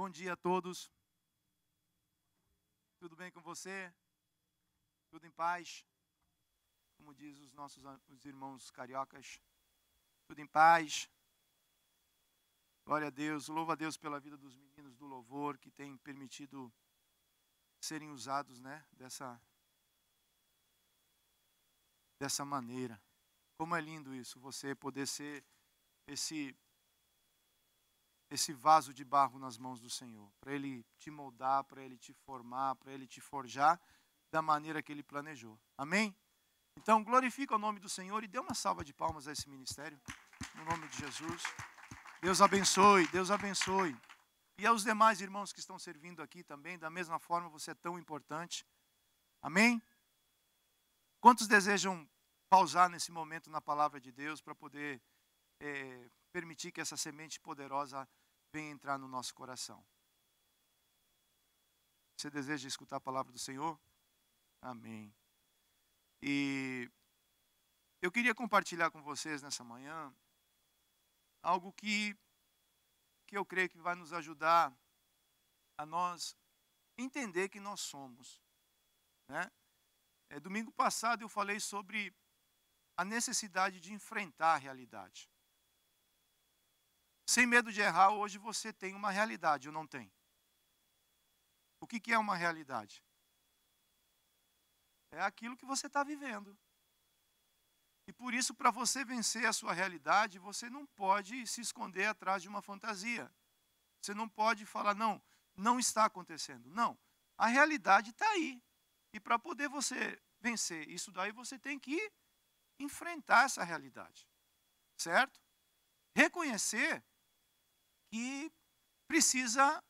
Bom dia a todos. Tudo bem com você? Tudo em paz? Como diz os irmãos cariocas. Tudo em paz? Glória a Deus. Louvo a Deus pela vida dos meninos do louvor que têm permitido serem usados, né, dessa maneira. Como é lindo isso, você poder ser esse vaso de barro nas mãos do Senhor, para Ele te moldar, para Ele te formar, para Ele te forjar da maneira que Ele planejou. Amém? Então, glorifica o nome do Senhor e dê uma salva de palmas a esse ministério, no nome de Jesus. Deus abençoe, Deus abençoe. E aos demais irmãos que estão servindo aqui também, da mesma forma, você é tão importante. Amém? Quantos desejam pausar nesse momento na palavra de Deus para poder permitir que essa semente poderosa venha entrar no nosso coração? Você deseja escutar a palavra do Senhor? Amém. E eu queria compartilhar com vocês nessa manhã algo que eu creio que vai nos ajudar a nós entender que nós somos, né? Domingo passado eu falei sobre a necessidade de enfrentar a realidade. Sem medo de errar, hoje você tem uma realidade, ou não tem? O que é uma realidade? É aquilo que você está vivendo. E por isso, para você vencer a sua realidade, você não pode se esconder atrás de uma fantasia. Você não pode falar, não está acontecendo. Não, a realidade está aí. E para poder você vencer isso daí, você tem que enfrentar essa realidade. Certo? Reconhecer que precisa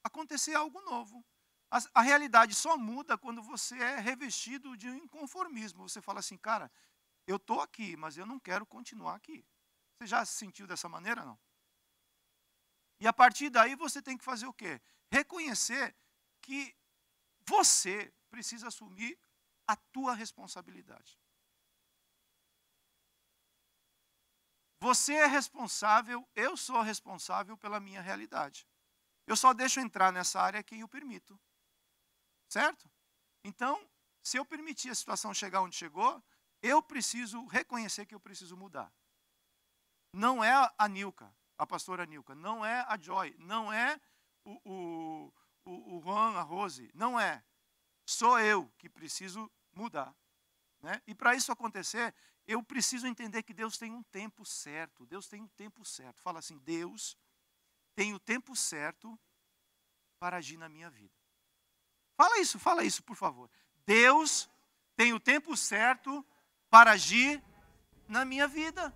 acontecer algo novo. A realidade só muda quando você é revestido de um inconformismo. Você fala assim, cara, eu estou aqui, mas eu não quero continuar aqui. Você já se sentiu dessa maneira, não? E a partir daí você tem que fazer o quê? Reconhecer que você precisa assumir a tua responsabilidade. Você é responsável, eu sou responsável pela minha realidade. Eu só deixo entrar nessa área quem eu permito. Certo? Então, se eu permitir a situação chegar onde chegou, eu preciso reconhecer que eu preciso mudar. Não é a Nilka, a pastora Nilka, não é a Joy, não é o Juan, a Rose, não é. Sou eu que preciso mudar. Né? E para isso acontecer, eu preciso entender que Deus tem um tempo certo. Deus tem um tempo certo. Fala assim, Deus tem o tempo certo para agir na minha vida. Fala isso, por favor. Deus tem o tempo certo para agir na minha vida.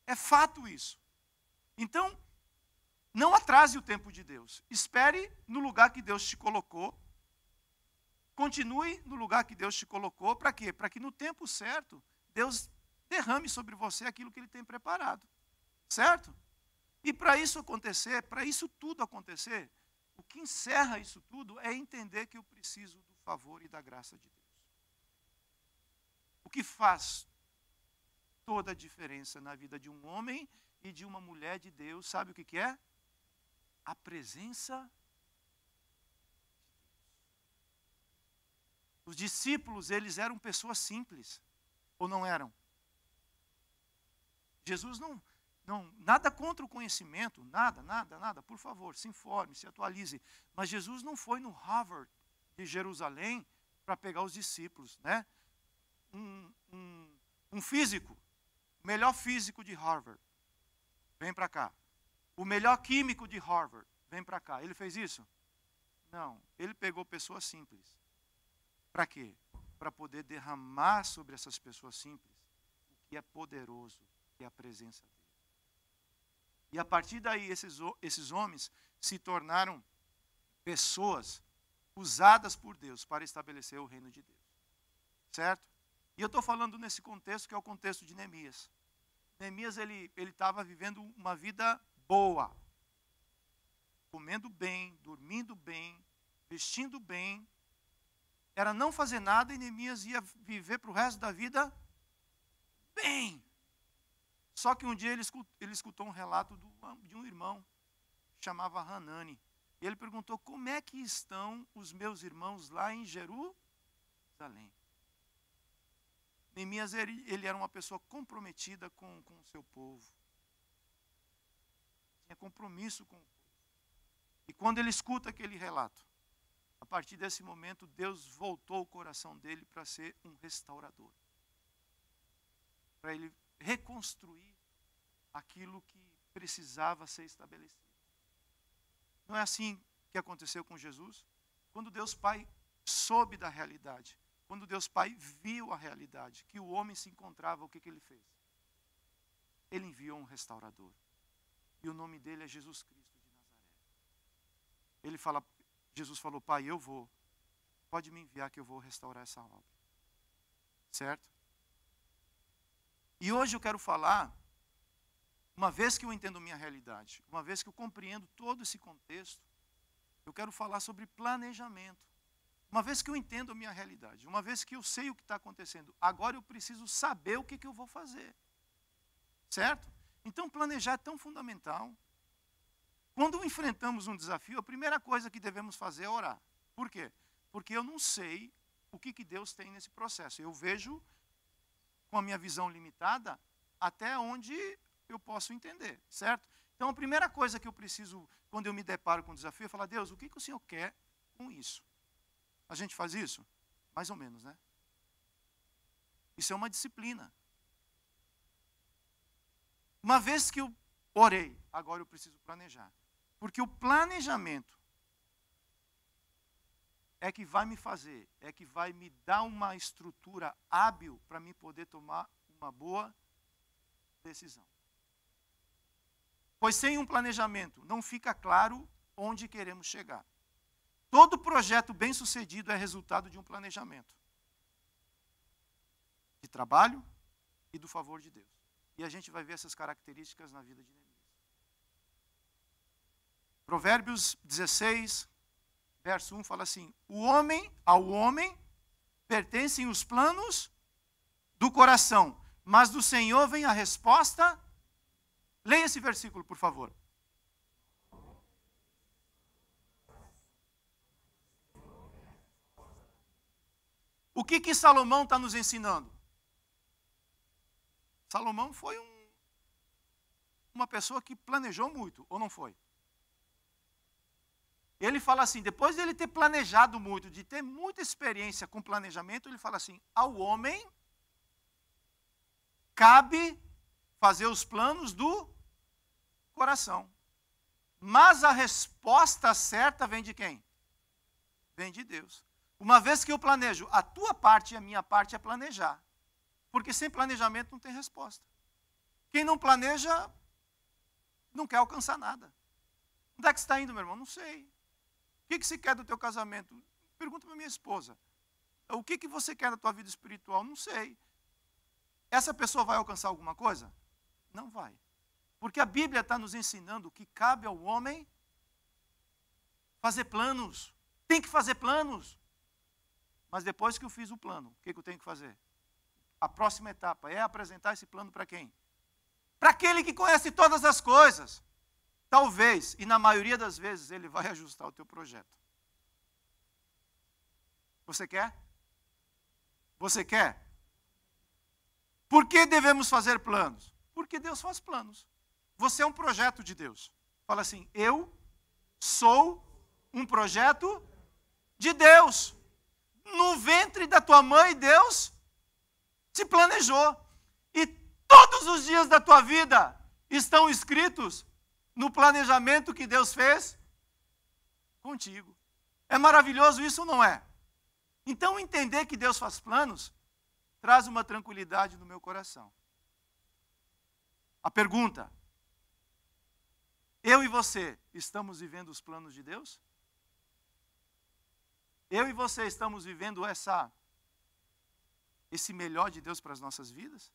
É fato isso. Então, não atrase o tempo de Deus. Espere no lugar que Deus te colocou. Continue no lugar que Deus te colocou. Para quê? Para que no tempo certo, Deus derrame sobre você aquilo que Ele tem preparado. Certo? E para isso acontecer, para isso tudo acontecer, o que encerra isso tudo é entender que eu preciso do favor e da graça de Deus. O que faz toda a diferença na vida de um homem e de uma mulher de Deus, sabe o que é? A presença de Deus. Os discípulos, eles eram pessoas simples, ou não eram? Jesus não, nada contra o conhecimento, nada, por favor, se informe, se atualize. Mas Jesus não foi no Harvard de Jerusalém para pegar os discípulos, né? Um físico, o melhor físico de Harvard, vem para cá. O melhor químico de Harvard, vem para cá. Ele fez isso? Não, ele pegou pessoas simples. Para quê? Para poder derramar sobre essas pessoas simples o que é poderoso, que é a presença dele. E a partir daí, esses homens se tornaram pessoas usadas por Deus para estabelecer o reino de Deus. Certo? E eu estou falando nesse contexto que é o contexto de Neemias. Neemias, ele estava vivendo uma vida boa. Comendo bem, dormindo bem, vestindo bem. Era não fazer nada e Neemias ia viver para o resto da vida bem. Só que um dia ele escutou um relato de um irmão chamava Hanani. E ele perguntou, como é que estão os meus irmãos lá em Jerusalém? Neemias, ele era uma pessoa comprometida com o seu povo. Tinha compromisso com o povo. E quando ele escuta aquele relato, a partir desse momento, Deus voltou o coração dele para ser um restaurador. Para ele reconstruir aquilo que precisava ser estabelecido. Não é assim que aconteceu com Jesus? Quando Deus Pai soube da realidade, quando Deus Pai viu a realidade, que o homem se encontrava, o que ele fez? Ele enviou um restaurador. E o nome dele é Jesus Cristo de Nazaré. Jesus falou, Pai, eu vou. Pode me enviar que eu vou restaurar essa obra. Certo? E hoje eu quero falar, uma vez que eu entendo minha realidade, uma vez que eu compreendo todo esse contexto, eu quero falar sobre planejamento. Uma vez que eu entendo a minha realidade, uma vez que eu sei o que está acontecendo, agora eu preciso saber o que eu vou fazer. Certo? Então planejar é tão fundamental. Quando enfrentamos um desafio, a primeira coisa que devemos fazer é orar. Por quê? Porque eu não sei o que Deus tem nesse processo. Eu vejo, com a minha visão limitada, até onde eu posso entender, certo? Então a primeira coisa que eu preciso, quando eu me deparo com um desafio, é falar, Deus, o que o Senhor quer com isso? A gente faz isso? Mais ou menos, né? Isso é uma disciplina. Uma vez que eu orei, agora eu preciso planejar. Porque o planejamento é que vai me fazer, é que vai me dar uma estrutura hábil para me poder tomar uma boa decisão. Pois sem um planejamento não fica claro onde queremos chegar. Todo projeto bem-sucedido é resultado de um planejamento. De trabalho e do favor de Deus. E a gente vai ver essas características na vida de Neemias. Provérbios 16, verso 1 fala assim, ao homem pertencem os planos do coração, mas do Senhor vem a resposta. Leia esse versículo, por favor. O que Salomão está nos ensinando? Salomão foi uma pessoa que planejou muito, ou não foi? Ele fala assim, depois de ele ter planejado muito, de ter muita experiência com planejamento, ele fala assim, ao homem cabe fazer os planos do coração. Mas a resposta certa vem de quem? Vem de Deus. Uma vez que eu planejo, a tua parte e a minha parte é planejar. Porque sem planejamento não tem resposta. Quem não planeja, não quer alcançar nada. Onde é que você está indo, meu irmão? Não sei. O que você quer do teu casamento? Pergunta para minha esposa. O que você quer da tua vida espiritual? Não sei. Essa pessoa vai alcançar alguma coisa? Não vai. Porque a Bíblia está nos ensinando que cabe ao homem fazer planos. Tem que fazer planos. Mas depois que eu fiz o plano, o que eu tenho que fazer? A próxima etapa é apresentar esse plano para quem? Para aquele que conhece todas as coisas. Talvez, e na maioria das vezes, ele vai ajustar o teu projeto. Você quer? Você quer? Por que devemos fazer planos? Porque Deus faz planos. Você é um projeto de Deus. Fala assim, eu sou um projeto de Deus. No ventre da tua mãe, Deus te planejou. E todos os dias da tua vida estão escritos no planejamento que Deus fez contigo. É maravilhoso isso ou não é? Então, entender que Deus faz planos traz uma tranquilidade no meu coração. A pergunta, eu e você estamos vivendo os planos de Deus? Eu e você estamos vivendo esse melhor de Deus para as nossas vidas?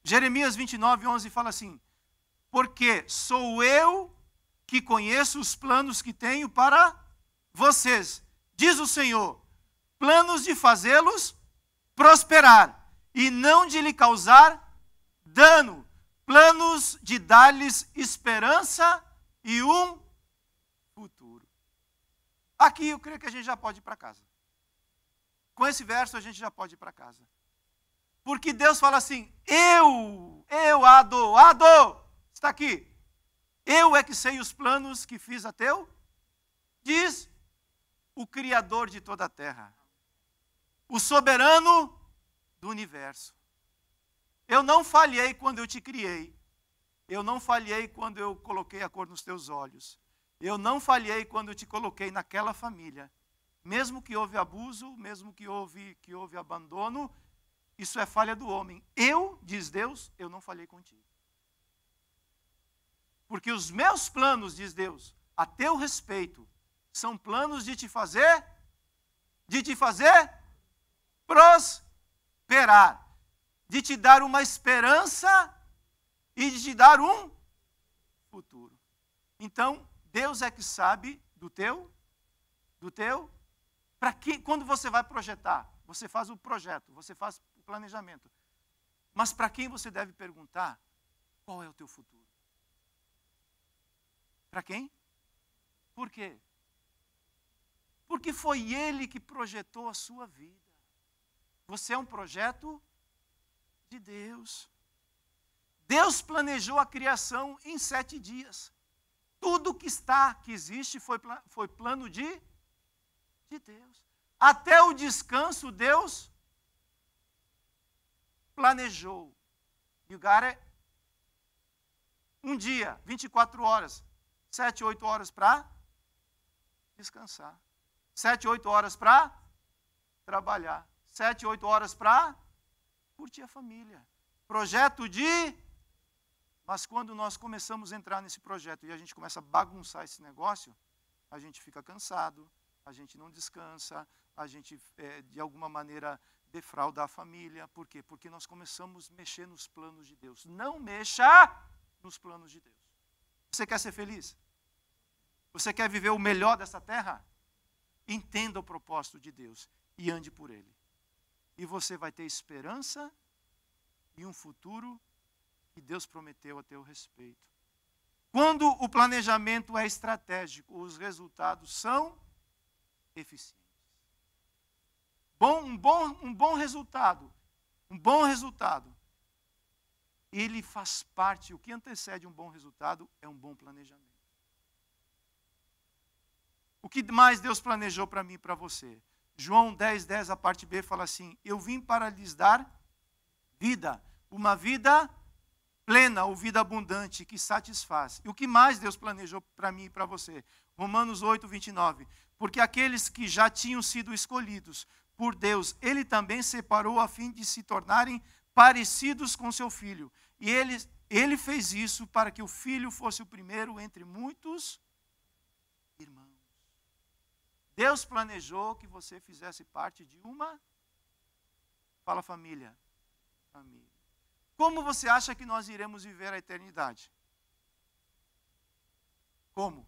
Jeremias 29, 11 fala assim, porque sou eu que conheço os planos que tenho para vocês, diz o Senhor, planos de fazê-los prosperar e não de lhe causar dano, planos de dar-lhes esperança e um futuro. Aqui eu creio que a gente já pode ir para casa. Com esse verso a gente já pode ir para casa. Porque Deus fala assim, Ado, está aqui. Eu é que sei os planos que fiz a teu, diz o Criador de toda a terra, o soberano do universo. Eu não falhei quando eu te criei. Eu não falhei quando eu coloquei a cor nos teus olhos. Eu não falhei quando eu te coloquei naquela família. Mesmo que houve abuso, mesmo que houve abandono, isso é falha do homem. Eu, diz Deus, eu não falhei contigo. Porque os meus planos, diz Deus, a teu respeito, são planos de te fazer prosperar, de te dar uma esperança e de te dar um futuro. Então, Deus é que sabe do teu, para que quando você vai projetar, você faz o projeto, você faz o planejamento. Mas para quem você deve perguntar qual é o teu futuro? Para quem? Por quê? Porque foi Ele que projetou a sua vida. Você é um projeto de Deus. Deus planejou a criação em 7 dias. Tudo que existe foi plano de Deus. Até o descanso Deus planejou. You got it? Um dia, 24 horas. 7, 8 horas para descansar. 7, 8 horas para trabalhar. 7, 8 horas para curtir a família. Projeto de... Mas quando nós começamos a entrar nesse projeto e a gente começa a bagunçar esse negócio, a gente fica cansado, a gente não descansa, a gente, de alguma maneira, defrauda a família. Por quê? Porque nós começamos a mexer nos planos de Deus. Não mexa nos planos de Deus. Você quer ser feliz? Você quer viver o melhor dessa terra? Entenda o propósito de Deus e ande por ele. E você vai ter esperança e um futuro que Deus prometeu a teu respeito. Quando o planejamento é estratégico, os resultados são eficientes. Um bom resultado, ele faz parte, o que antecede um bom resultado é um bom planejamento. O que mais Deus planejou para mim e para você? João 10:10, a parte B, fala assim, eu vim para lhes dar vida, uma vida plena ou vida abundante que satisfaz. E o que mais Deus planejou para mim e para você? Romanos 8:29, porque aqueles que já tinham sido escolhidos por Deus, Ele também separou a fim de se tornarem parecidos com seu Filho. E ele fez isso para que o Filho fosse o primeiro entre muitos irmãos. Deus planejou que você fizesse parte de uma... Fala família. Família. Como você acha que nós iremos viver a eternidade? Como?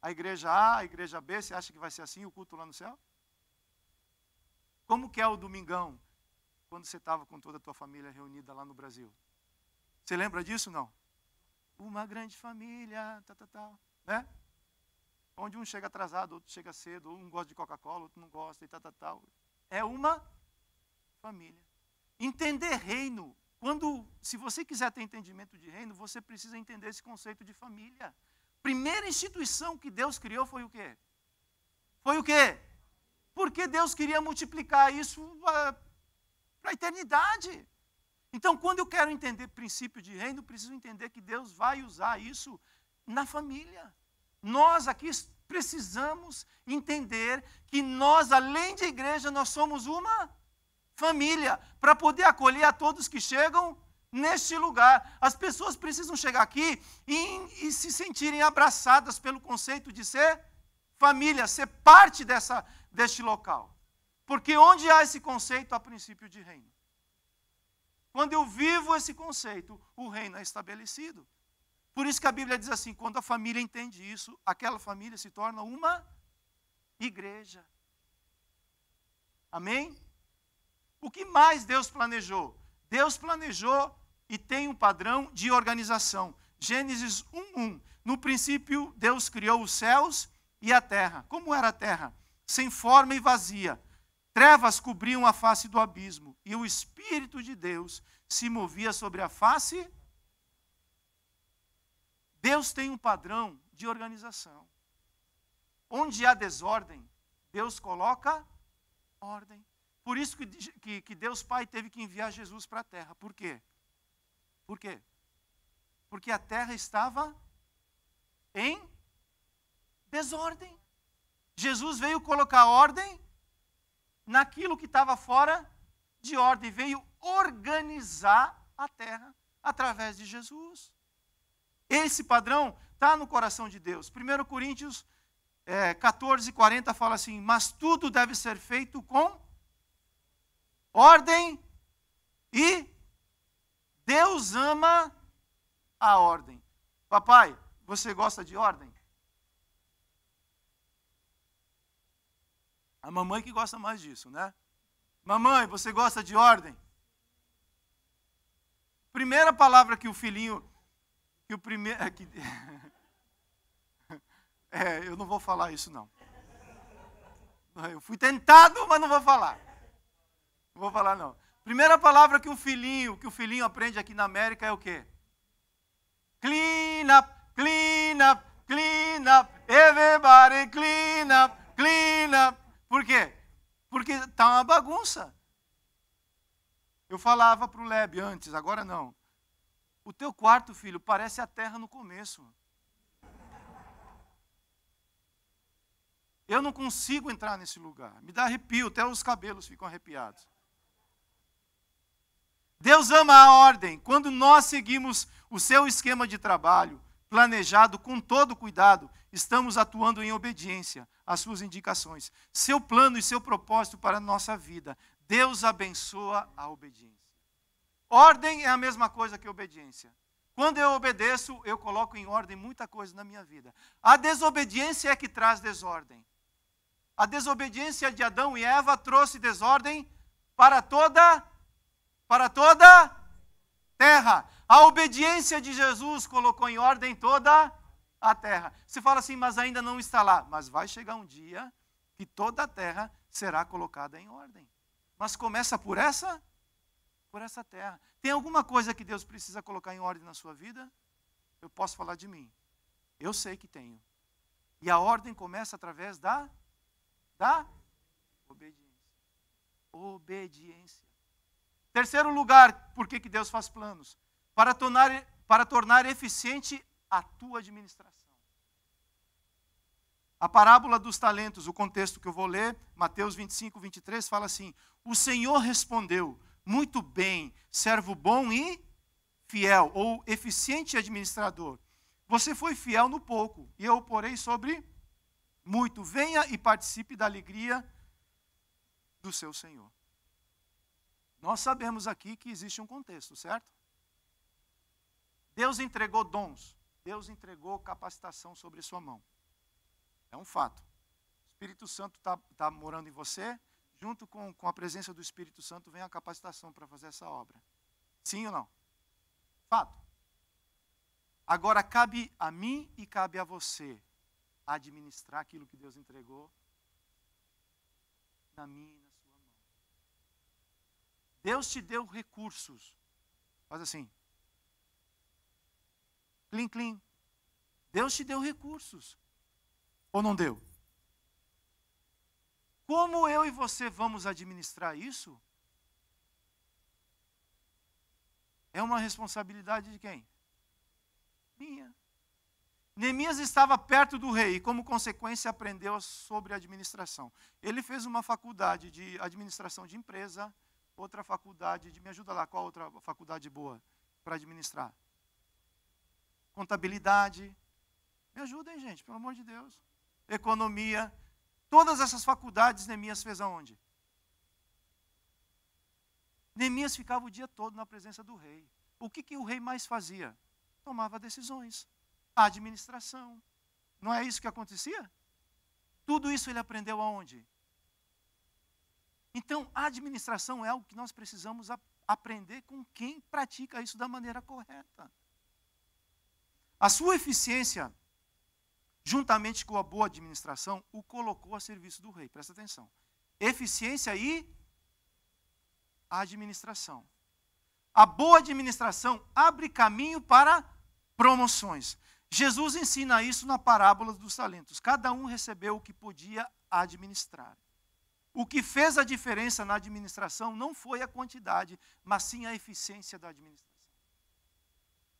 A igreja A, a igreja B, você acha que vai ser assim o culto lá no céu? Como que é o domingão, quando você estava com toda a tua família reunida lá no Brasil? Você lembra disso, não? Uma grande família, tal, né? Onde um chega atrasado, outro chega cedo, um gosta de Coca-Cola, outro não gosta, e tal. É uma família. Entender reino, se você quiser ter entendimento de reino, você precisa entender esse conceito de família. Primeira instituição que Deus criou foi o quê? Foi o quê? Porque Deus queria multiplicar isso para a eternidade. Então, quando eu quero entender princípio de reino, preciso entender que Deus vai usar isso na família. Nós aqui precisamos entender que nós, além de igreja, nós somos uma família, para poder acolher a todos que chegam neste lugar. As pessoas precisam chegar aqui e se sentirem abraçadas pelo conceito de ser família, ser parte deste local. Porque onde há esse conceito, há princípio de reino. Quando eu vivo esse conceito, o reino é estabelecido. Por isso que a Bíblia diz assim, quando a família entende isso, aquela família se torna uma igreja. Amém? O que mais Deus planejou? Deus planejou e tem um padrão de organização. Gênesis 1:1. No princípio, Deus criou os céus e a terra. Como era a terra? Sem forma e vazia. Trevas cobriam a face do abismo, e o Espírito de Deus se movia sobre a face. Deus tem um padrão de organização. Onde há desordem, Deus coloca ordem. Por isso que Deus Pai teve que enviar Jesus para a terra. Por quê? Por quê? Porque a terra estava em desordem. Jesus veio colocar ordem naquilo que estava fora de ordem. Veio organizar a terra através de Jesus. Esse padrão está no coração de Deus. 1 Coríntios 14:40 fala assim: mas tudo deve ser feito com ordem e Deus ama a ordem. Papai, você gosta de ordem? A mamãe que gosta mais disso, né? Mamãe, você gosta de ordem? Primeira palavra que o filhinho, eu não vou falar isso não. Eu fui tentado, mas não vou falar. Não vou falar não. Primeira palavra que o filhinho aprende aqui na América é o quê? Clean up, clean up, clean up, everybody clean up, clean up. Por quê? Porque está uma bagunça. Eu falava para o Leb antes, agora não. O teu quarto, filho, parece a terra no começo. Eu não consigo entrar nesse lugar. Me dá arrepio, até os cabelos ficam arrepiados. Deus ama a ordem. Quando nós seguimos o seu esquema de trabalho, planejado com todo cuidado, estamos atuando em obediência às suas indicações. Seu plano e seu propósito para a nossa vida. Deus abençoa a obediência. Ordem é a mesma coisa que obediência. Quando eu obedeço, eu coloco em ordem muita coisa na minha vida. A desobediência é que traz desordem. A desobediência de Adão e Eva trouxe desordem para toda terra. A obediência de Jesus colocou em ordem toda a terra. Você fala assim, mas ainda não está lá. Mas vai chegar um dia que toda a terra será colocada em ordem. Mas começa por essa terra. Tem alguma coisa que Deus precisa colocar em ordem na sua vida? Eu posso falar de mim. Eu sei que tenho. E a ordem começa através da obediência. Obediência. Terceiro lugar, por que Deus faz planos? Para tornar eficiente a tua administração. A parábola dos talentos, o contexto que eu vou ler, Mateus 25:23, fala assim: o Senhor respondeu, muito bem, servo bom e fiel, ou eficiente administrador. Você foi fiel no pouco, e eu o porei sobre muito. Venha e participe da alegria do seu Senhor. Nós sabemos aqui que existe um contexto, certo? Deus entregou dons, Deus entregou capacitação sobre sua mão. É um fato. O Espírito Santo está morando em você, junto com a presença do Espírito Santo vem a capacitação para fazer essa obra. Sim ou não? Fato. Agora cabe a mim e cabe a você administrar aquilo que Deus entregou na minha e na sua mão. Deus te deu recursos. Faz assim. Clim, clim. Deus te deu recursos. Ou não deu? Como eu e você vamos administrar isso? É uma responsabilidade de quem? Minha. Neemias estava perto do rei e, como consequência, aprendeu sobre administração. Ele fez uma faculdade de administração de empresa, outra faculdade de... Me ajuda lá, qual outra faculdade boa para administrar? Contabilidade. Me ajudem, gente, pelo amor de Deus. Economia. Todas essas faculdades Neemias fez aonde? Neemias ficava o dia todo na presença do rei. O que o rei mais fazia? Tomava decisões. A administração. Não é isso que acontecia? Tudo isso ele aprendeu aonde? Então, a administração é algo que nós precisamos aprender com quem pratica isso da maneira correta. A sua eficiência, juntamente com a boa administração, o colocou a serviço do rei. Presta atenção. Eficiência e administração. A boa administração abre caminho para promoções. Jesus ensina isso na parábola dos talentos. Cada um recebeu o que podia administrar. O que fez a diferença na administração não foi a quantidade, mas sim a eficiência da administração.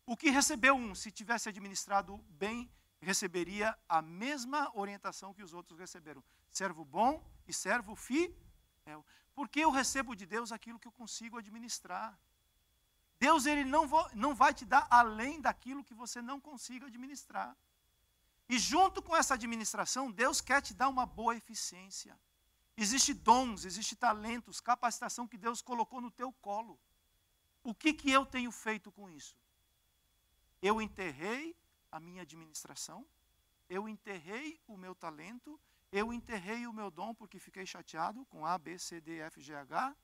O que recebeu um, se tivesse administrado bem, receberia a mesma orientação que os outros receberam. Servo bom e servo fiel. Porque eu recebo de Deus aquilo que eu consigo administrar. Deus ele não vai te dar além daquilo que você não consiga administrar. E junto com essa administração, Deus quer te dar uma boa eficiência. Existem dons, existem talentos, capacitação que Deus colocou no teu colo. O que eu tenho feito com isso? Eu enterrei a minha administração, eu enterrei o meu talento, eu enterrei o meu dom porque fiquei chateado com A, B, C, D, F, G, H,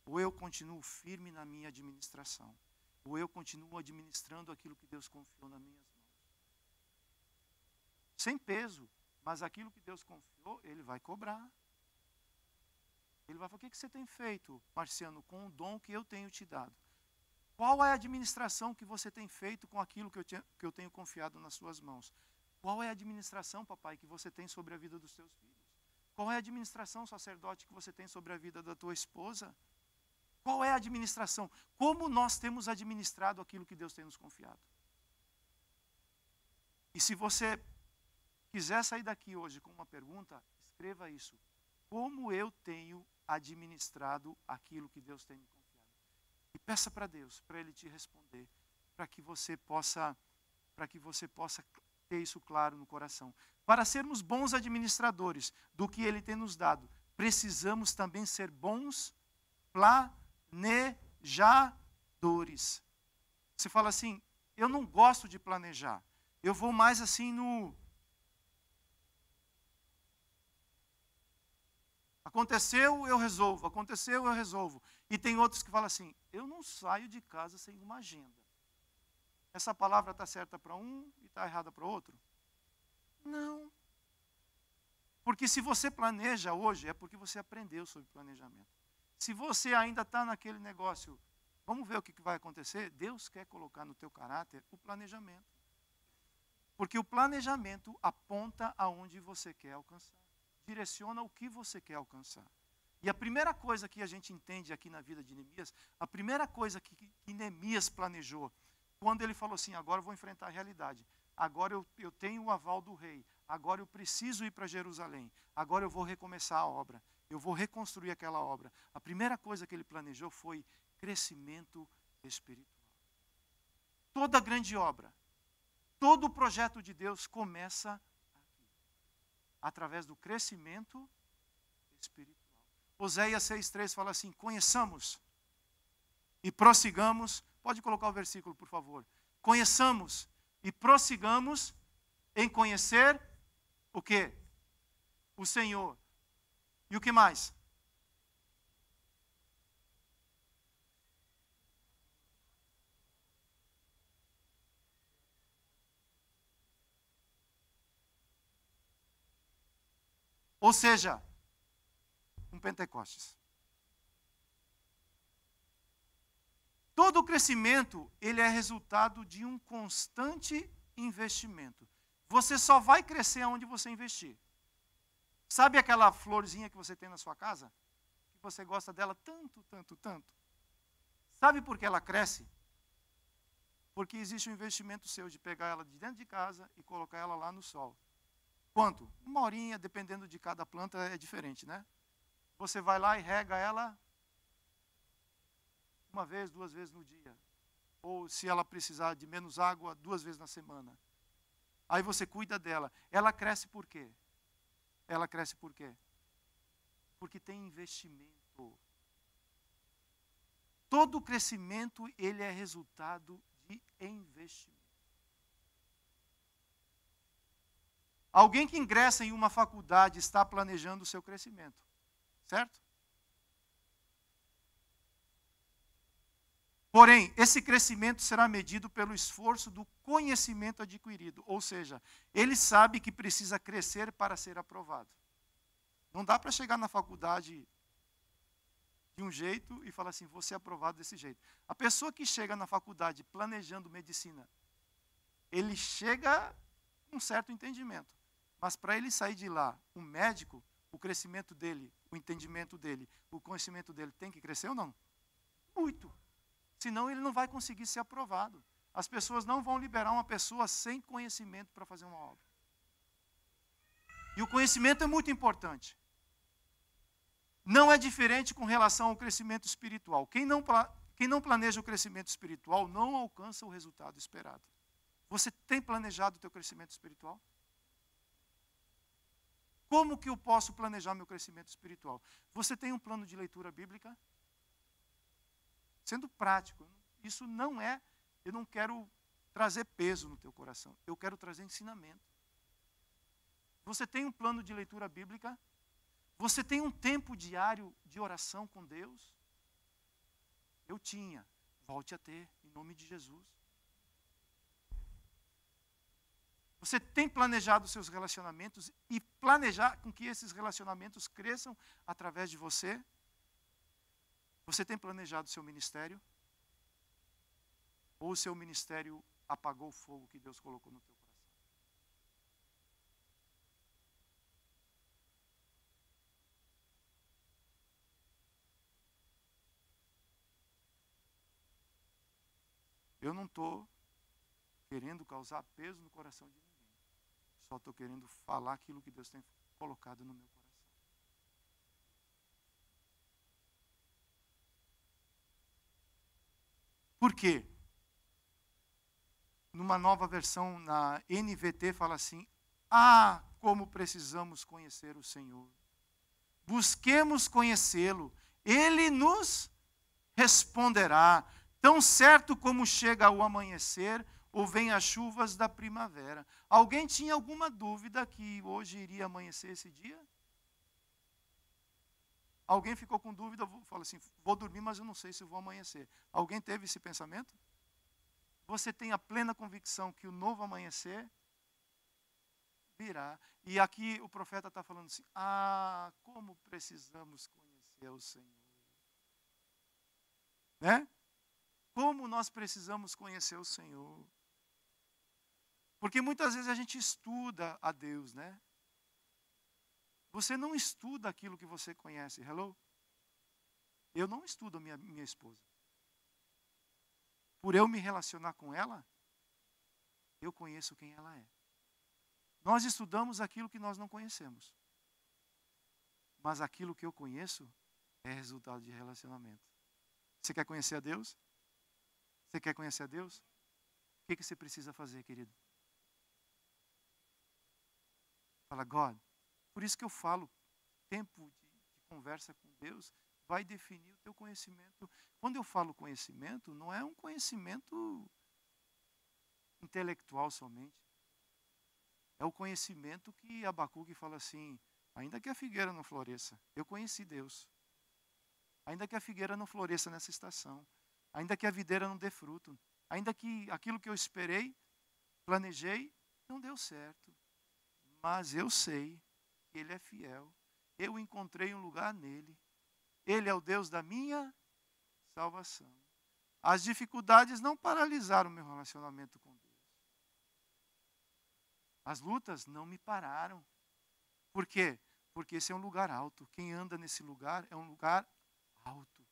ou eu continuo firme na minha administração, ou eu continuo administrando aquilo que Deus confiou nas minhas mãos. Sem peso, mas aquilo que Deus confiou, Ele vai cobrar. Ele vai falar, o que você tem feito, Marciano, com o dom que eu tenho te dado? Qual é a administração que você tem feito com aquilo que eu tenho confiado nas suas mãos? Qual é a administração, papai, que você tem sobre a vida dos seus filhos? Qual é a administração, sacerdote, que você tem sobre a vida da tua esposa? Qual é a administração? Como nós temos administrado aquilo que Deus tem nos confiado? E se você quiser sair daqui hoje com uma pergunta, escreva isso. Como eu tenho administrado aquilo que Deus tem me confiado? E peça para Deus, para Ele te responder, para que você possa ter isso claro no coração. Para sermos bons administradores do que Ele tem nos dado, precisamos também ser bons planejadores. Você fala assim, eu não gosto de planejar, eu vou mais assim no... Aconteceu, eu resolvo. Aconteceu, eu resolvo. E tem outros que falam assim, eu não saio de casa sem uma agenda. Essa palavra está certa para um e está errada para outro? Não. Porque se você planeja hoje, é porque você aprendeu sobre planejamento. Se você ainda está naquele negócio, vamos ver o que vai acontecer? Deus quer colocar no teu caráter o planejamento. Porque o planejamento aponta aonde você quer alcançar. Direciona o que você quer alcançar. E a primeira coisa que a gente entende aqui na vida de Neemias, a primeira coisa que Neemias planejou, quando ele falou assim, agora eu vou enfrentar a realidade, agora eu tenho o aval do rei, agora eu preciso ir para Jerusalém, agora eu vou recomeçar a obra, eu vou reconstruir aquela obra. A primeira coisa que ele planejou foi crescimento espiritual. Toda grande obra, todo o projeto de Deus começa através do crescimento espiritual. Oséias 6,3 fala assim, conheçamos e prossigamos, pode colocar o versículo, por favor. Conheçamos e prossigamos em conhecer o quê? O Senhor. E o que mais? Ou seja, um Pentecostes. Todo o crescimento, ele é resultado de um constante investimento. Você só vai crescer onde você investir. Sabe aquela florzinha que você tem na sua casa? Que você gosta dela tanto, tanto, tanto. Sabe por que ela cresce? Porque existe um investimento seu de pegar ela de dentro de casa e colocar ela lá no sol. Quanto? 1 horinha, dependendo de cada planta, é diferente, né? Você vai lá e rega ela 1 vez, 2 vezes no dia. Ou se ela precisar de menos água, 2 vezes na semana. Aí você cuida dela. Ela cresce por quê? Ela cresce por quê? Porque tem investimento. Todo crescimento, ele é resultado de investimento. Alguém que ingressa em uma faculdade está planejando o seu crescimento, certo? Porém, esse crescimento será medido pelo esforço do conhecimento adquirido. Ou seja, ele sabe que precisa crescer para ser aprovado. Não dá para chegar na faculdade de um jeito e falar assim, vou ser aprovado desse jeito. A pessoa que chega na faculdade planejando medicina, ele chega com um certo entendimento. Mas para ele sair de lá, um médico, o crescimento dele, o entendimento dele, o conhecimento dele tem que crescer ou não? Muito. Senão ele não vai conseguir ser aprovado. As pessoas não vão liberar uma pessoa sem conhecimento para fazer uma obra. E o conhecimento é muito importante. Não é diferente com relação ao crescimento espiritual. Quem não planeja o crescimento espiritual não alcança o resultado esperado. Você tem planejado o teu crescimento espiritual? Como que eu posso planejar meu crescimento espiritual? Você tem um plano de leitura bíblica? Sendo prático, isso não é, eu não quero trazer peso no teu coração, eu quero trazer ensinamento. Você tem um plano de leitura bíblica? Você tem um tempo diário de oração com Deus? Eu tinha, volte a ter, em nome de Jesus. Você tem planejado os seus relacionamentos e planejar com que esses relacionamentos cresçam através de você? Você tem planejado o seu ministério? Ou o seu ministério apagou o fogo que Deus colocou no teu coração? Eu não estou querendo causar peso no coração de ninguém. Só estou querendo falar aquilo que Deus tem colocado no meu coração. Por quê? Numa nova versão, na NVT, fala assim, como precisamos conhecer o Senhor. Busquemos conhecê-lo. Ele nos responderá. Tão certo como chega o amanhecer, ou vem as chuvas da primavera. Alguém tinha alguma dúvida que hoje iria amanhecer esse dia? Alguém ficou com dúvida, fala assim, vou dormir, mas eu não sei se vou amanhecer. Alguém teve esse pensamento? Você tem a plena convicção que o novo amanhecer virá. E aqui o profeta está falando assim, como precisamos conhecer o Senhor. Né? Como nós precisamos conhecer o Senhor. Porque muitas vezes a gente estuda a Deus, né? Você não estuda aquilo que você conhece. Hello? Eu não estudo a minha esposa. Por eu me relacionar com ela, eu conheço quem ela é. Nós estudamos aquilo que nós não conhecemos. Mas aquilo que eu conheço é resultado de relacionamento. Você quer conhecer a Deus? Você quer conhecer a Deus? O que você precisa fazer, querido? Fala, God. Por isso que eu falo, tempo de conversa com Deus vai definir o teu conhecimento. Quando eu falo conhecimento, não é um conhecimento intelectual somente. É o conhecimento que Abacuque fala assim, ainda que a figueira não floresça, eu conheci Deus. Ainda que a figueira não floresça nessa estação, ainda que a videira não dê fruto, ainda que aquilo que eu esperei, planejei, não deu certo. Mas eu sei que Ele é fiel. Eu encontrei um lugar nele. Ele é o Deus da minha salvação. As dificuldades não paralisaram o meu relacionamento com Deus. As lutas não me pararam. Por quê? Porque esse é um lugar alto. Quem anda nesse lugar é um lugar alto.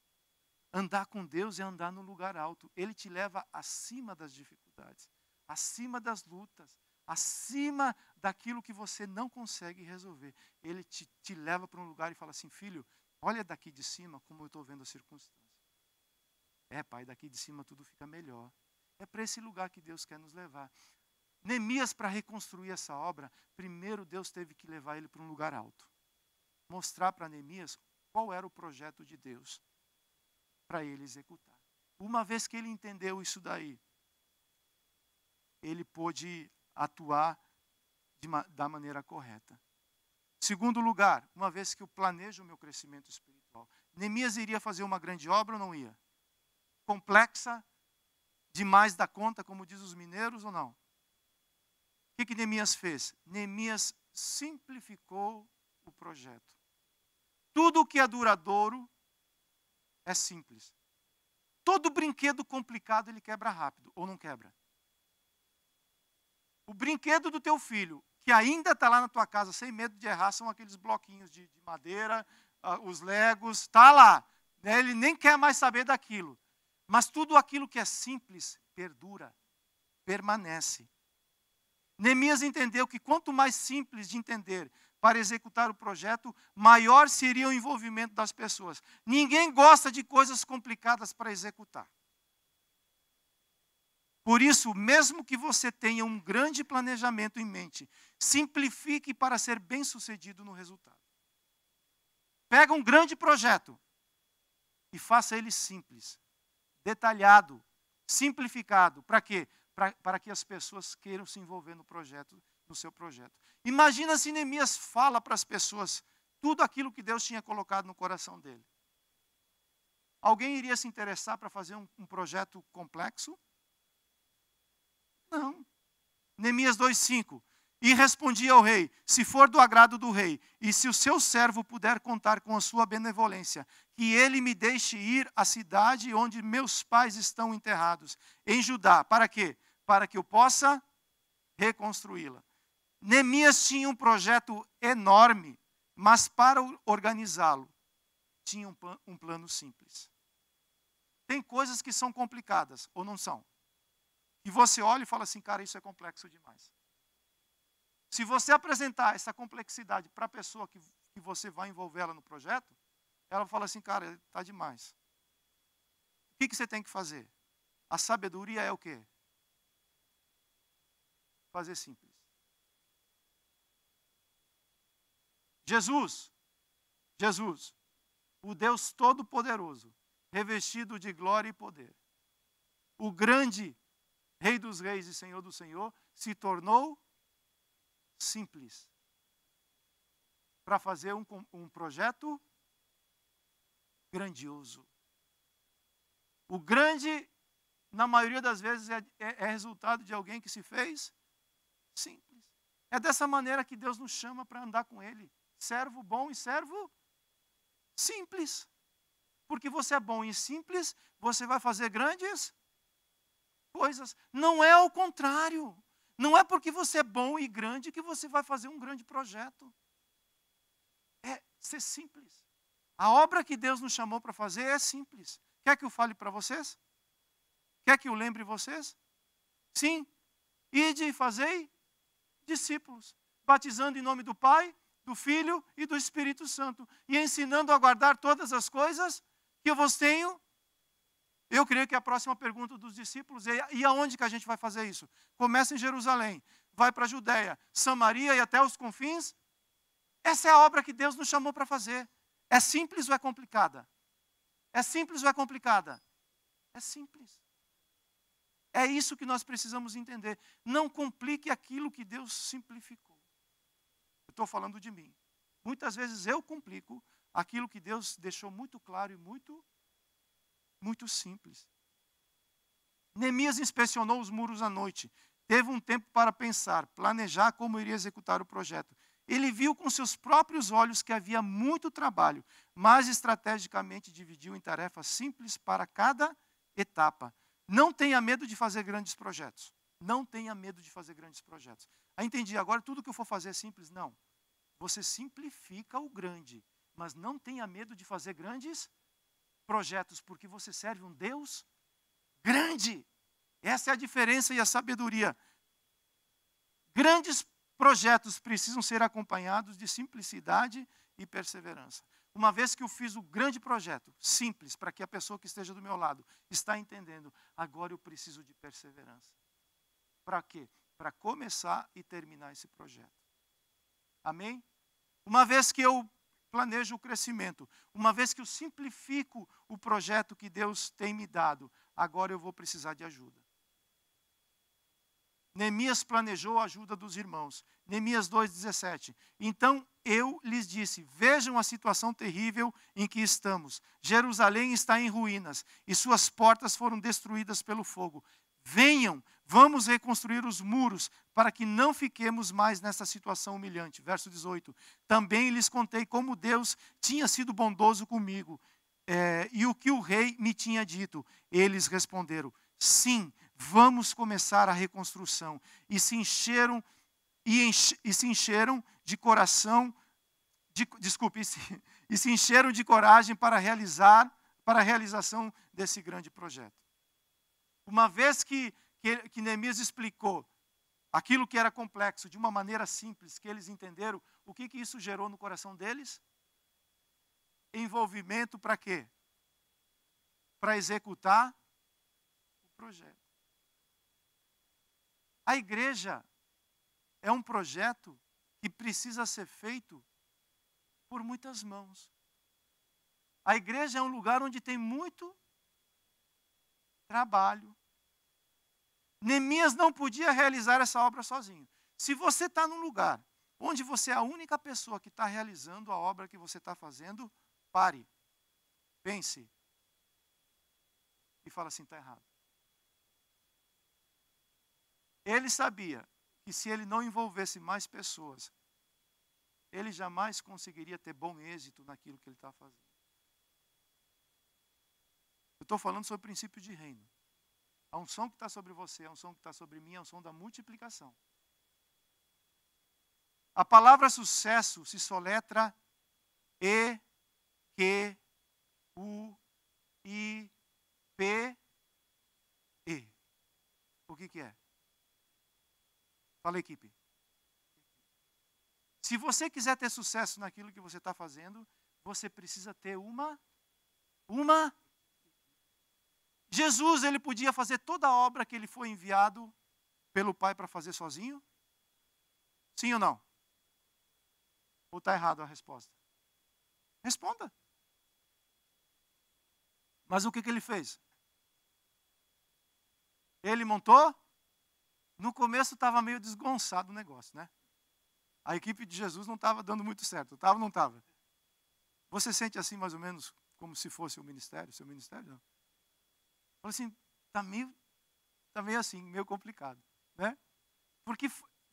Andar com Deus é andar no lugar alto. Ele te leva acima das dificuldades, acima das lutas, acima daquilo que você não consegue resolver. Ele te leva para um lugar e fala assim, filho, olha daqui de cima como eu estou vendo a circunstância. Pai, daqui de cima tudo fica melhor. É para esse lugar que Deus quer nos levar. Neemias, para reconstruir essa obra, primeiro Deus teve que levar ele para um lugar alto. Mostrar para Neemias qual era o projeto de Deus para ele executar. Uma vez que ele entendeu isso daí, ele pôde atuar da maneira correta. Segundo lugar, uma vez que eu planejo o meu crescimento espiritual, Neemias iria fazer uma grande obra ou não ia? complexa, demais da conta, como diz os mineiros, ou não? O que Neemias fez? Neemias simplificou o projeto. Tudo o que é duradouro é simples. Todo brinquedo complicado ele quebra rápido, ou não quebra? O brinquedo do teu filho, que ainda está lá na tua casa, sem medo de errar, são aqueles bloquinhos de madeira, os legos, está lá. Ele nem quer mais saber daquilo. Mas tudo aquilo que é simples, perdura, permanece. Neemias entendeu que quanto mais simples de entender para executar o projeto, maior seria o envolvimento das pessoas. Ninguém gosta de coisas complicadas para executar. Por isso, mesmo que você tenha um grande planejamento em mente, simplifique para ser bem-sucedido no resultado. Pega um grande projeto e faça ele simples, detalhado, simplificado. Para quê? Para que as pessoas queiram se envolver no seu projeto. Imagina se Neemias fala para as pessoas tudo aquilo que Deus tinha colocado no coração dele. Alguém iria se interessar para fazer um projeto complexo? Não. Neemias 2,5. E respondia ao rei: se for do agrado do rei, e se o seu servo puder contar com a sua benevolência, que ele me deixe ir à cidade onde meus pais estão enterrados, em Judá. Para quê? Para que eu possa reconstruí-la. Neemias tinha um projeto enorme, mas para organizá-lo, tinha um plano simples. Tem coisas que são complicadas, ou não são? E você olha e fala assim, cara, isso é complexo demais. Se você apresentar essa complexidade para a pessoa que você vai envolver ela no projeto, ela fala assim, cara, está demais. O que você tem que fazer? A sabedoria é o quê? Fazer simples. Jesus, o Deus Todo-Poderoso, revestido de glória e poder, o grande Rei dos Reis e Senhor do Senhor, se tornou simples para fazer um projeto grandioso. O grande, na maioria das vezes, é resultado de alguém que se fez simples. É dessa maneira que Deus nos chama para andar com Ele. Servo bom e servo simples. Porque você é bom e simples, você vai fazer grandes coisas. Não é ao contrário. Não é porque você é bom e grande que você vai fazer um grande projeto. É ser simples. A obra que Deus nos chamou para fazer é simples. Quer que eu fale para vocês? Quer que eu lembre vocês? Sim. Ide e fazei discípulos, batizando em nome do Pai, do Filho e do Espírito Santo, e ensinando a guardar todas as coisas que eu vos tenho. Eu creio que a próxima pergunta dos discípulos é: e aonde que a gente vai fazer isso? Começa em Jerusalém, vai para a Judéia, Samaria e até os confins. Essa é a obra que Deus nos chamou para fazer. É simples ou é complicada? É simples ou é complicada? É simples. É isso que nós precisamos entender. Não complique aquilo que Deus simplificou. Eu estou falando de mim. Muitas vezes eu complico aquilo que Deus deixou muito claro e muito simples. Neemias inspecionou os muros à noite. Teve um tempo para pensar, planejar como iria executar o projeto. Ele viu com seus próprios olhos que havia muito trabalho, mas estrategicamente dividiu em tarefas simples para cada etapa. Não tenha medo de fazer grandes projetos. Não tenha medo de fazer grandes projetos. Entendi, agora tudo que eu for fazer é simples? Não. Você simplifica o grande, mas não tenha medo de fazer grandes projetos, porque você serve um Deus grande. Essa é a diferença e a sabedoria. Grandes projetos precisam ser acompanhados de simplicidade e perseverança. Uma vez que eu fiz o grande projeto, simples, para que a pessoa que esteja do meu lado está entendendo, agora eu preciso de perseverança. Para quê? Para começar e terminar esse projeto. Amém? Uma vez que eu planejo o crescimento, uma vez que eu simplifico o projeto que Deus tem me dado, agora eu vou precisar de ajuda. Neemias planejou a ajuda dos irmãos. Neemias 2,17. Então eu lhes disse, vejam a situação terrível em que estamos. Jerusalém está em ruínas e suas portas foram destruídas pelo fogo. Venham, vamos reconstruir os muros para que não fiquemos mais nessa situação humilhante. Verso 18. Também lhes contei como Deus tinha sido bondoso comigo e o que o rei me tinha dito. Eles responderam, sim, vamos começar a reconstrução. E se encheram de coração, e se encheram de coragem para a realização desse grande projeto. Uma vez que Neemias explicou aquilo que era complexo de uma maneira simples, que eles entenderam, o que isso gerou no coração deles? Envolvimento para quê? Para executar o projeto. A igreja é um projeto que precisa ser feito por muitas mãos. A igreja é um lugar onde tem muito trabalho. Neemias não podia realizar essa obra sozinho. Se você está num lugar onde você é a única pessoa que está realizando a obra que você está fazendo, pare, pense e fala assim, está errado. Ele sabia que se ele não envolvesse mais pessoas, ele jamais conseguiria ter bom êxito naquilo que ele está fazendo. Eu estou falando sobre o princípio de reino. A unção que está sobre você, a unção que está sobre mim, a unção da multiplicação. A palavra sucesso se soletra E-Q-U-I-P-E. O que é? Fala, equipe. Se você quiser ter sucesso naquilo que você está fazendo, você precisa ter uma. Jesus, ele podia fazer toda a obra que ele foi enviado pelo Pai para fazer sozinho? Sim ou não? Ou está errado a resposta? Responda. Mas o que ele fez? Ele montou? No começo estava meio desgonçado o negócio, né? A equipe de Jesus não estava dando muito certo. Estava ou não estava? Você sente assim mais ou menos como se fosse o ministério? Seu ministério não. Falei assim, está meio assim, meio complicado, né? Porque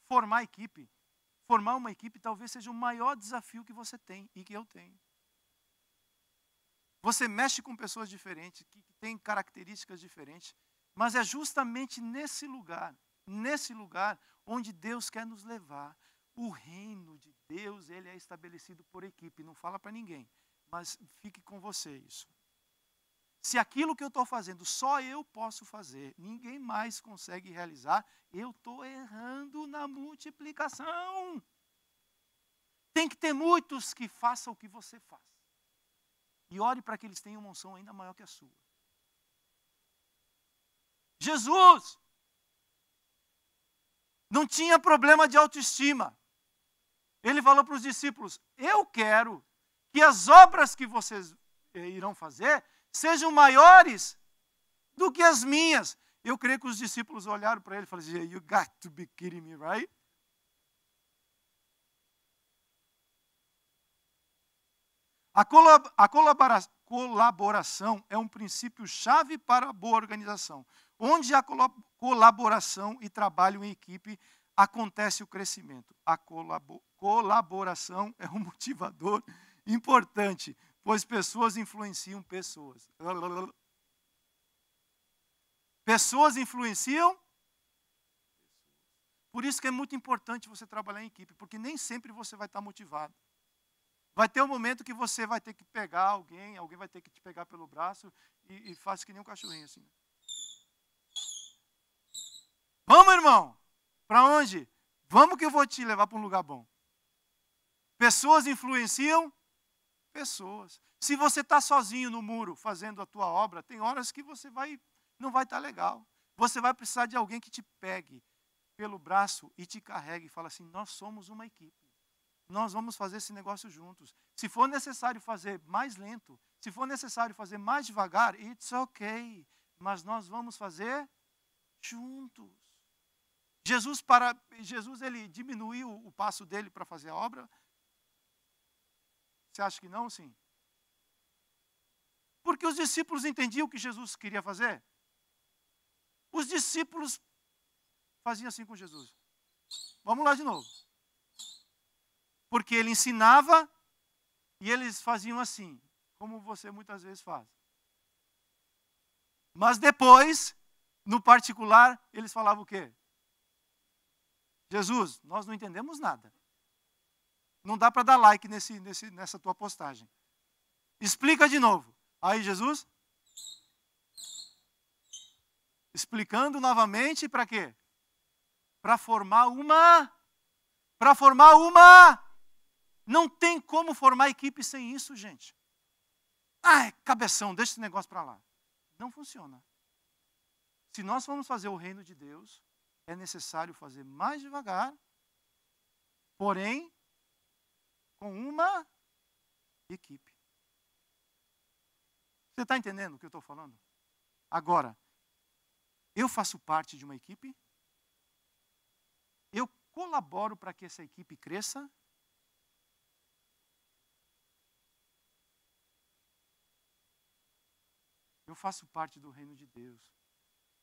formar uma equipe talvez seja o maior desafio que você tem e que eu tenho. Você mexe com pessoas diferentes, que têm características diferentes, mas é justamente nesse lugar onde Deus quer nos levar. O reino de Deus, ele é estabelecido por equipe. Não fala para ninguém, mas fique com você isso. Se aquilo que eu estou fazendo só eu posso fazer, ninguém mais consegue realizar, eu estou errando na multiplicação. Tem que ter muitos que façam o que você faz. E ore para que eles tenham uma unção ainda maior que a sua. Jesus não tinha problema de autoestima. Ele falou para os discípulos, eu quero que as obras que vocês irão fazer sejam maiores do que as minhas. Eu creio que os discípulos olharam para ele e falaram assim, you got to be kidding me, right? A colaboração é um princípio-chave para a boa organização. Onde há colaboração e trabalho em equipe, acontece o crescimento. A colaboração é um motivador importante, pois pessoas influenciam pessoas. Pessoas influenciam. Por isso que é muito importante você trabalhar em equipe, porque nem sempre você vai estar motivado. Vai ter um momento que você vai ter que pegar alguém vai ter que te pegar pelo braço e faz que nem um cachorrinho assim. Vamos, irmão! Para onde? Vamos que eu vou te levar para um lugar bom. Pessoas influenciam pessoas. Se você está sozinho no muro fazendo a tua obra, tem horas que você não vai estar legal. Você vai precisar de alguém que te pegue pelo braço e te carregue e fala assim, nós somos uma equipe. Nós vamos fazer esse negócio juntos. Se for necessário fazer mais lento, se for necessário fazer mais devagar, it's okay. Mas nós vamos fazer juntos. Jesus ele diminuiu o passo dele para fazer a obra? Você acha que não? Sim. Porque os discípulos entendiam o que Jesus queria fazer. Os discípulos faziam assim com Jesus. Vamos lá de novo. Porque ele ensinava e eles faziam assim, como você muitas vezes faz. Mas depois, no particular, eles falavam o quê? Jesus, nós não entendemos nada. Não dá para dar like nessa tua postagem. Explica de novo. Aí Jesus, explicando novamente para quê? Para formar uma. Não tem como formar equipe sem isso, gente. Ai, cabeção, deixa esse negócio para lá. Não funciona. Se nós formos fazer o reino de Deus, é necessário fazer mais devagar, porém, com uma equipe. Você está entendendo o que eu estou falando? Agora, eu faço parte de uma equipe? Eu colaboro para que essa equipe cresça? Eu faço parte do reino de Deus.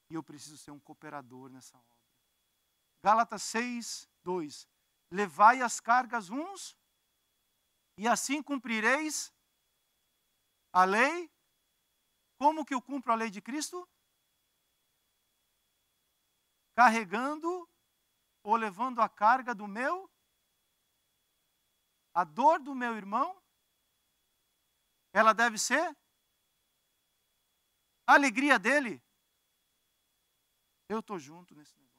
E eu preciso ser um cooperador nessa obra. Gálatas 6, 2. Levai as cargas uns, e assim cumprireis a lei. Como que eu cumpro a lei de Cristo? Carregando ou levando a carga do meu, a dor do meu irmão. Ela deve ser a alegria dele. Eu estou junto nesse negócio.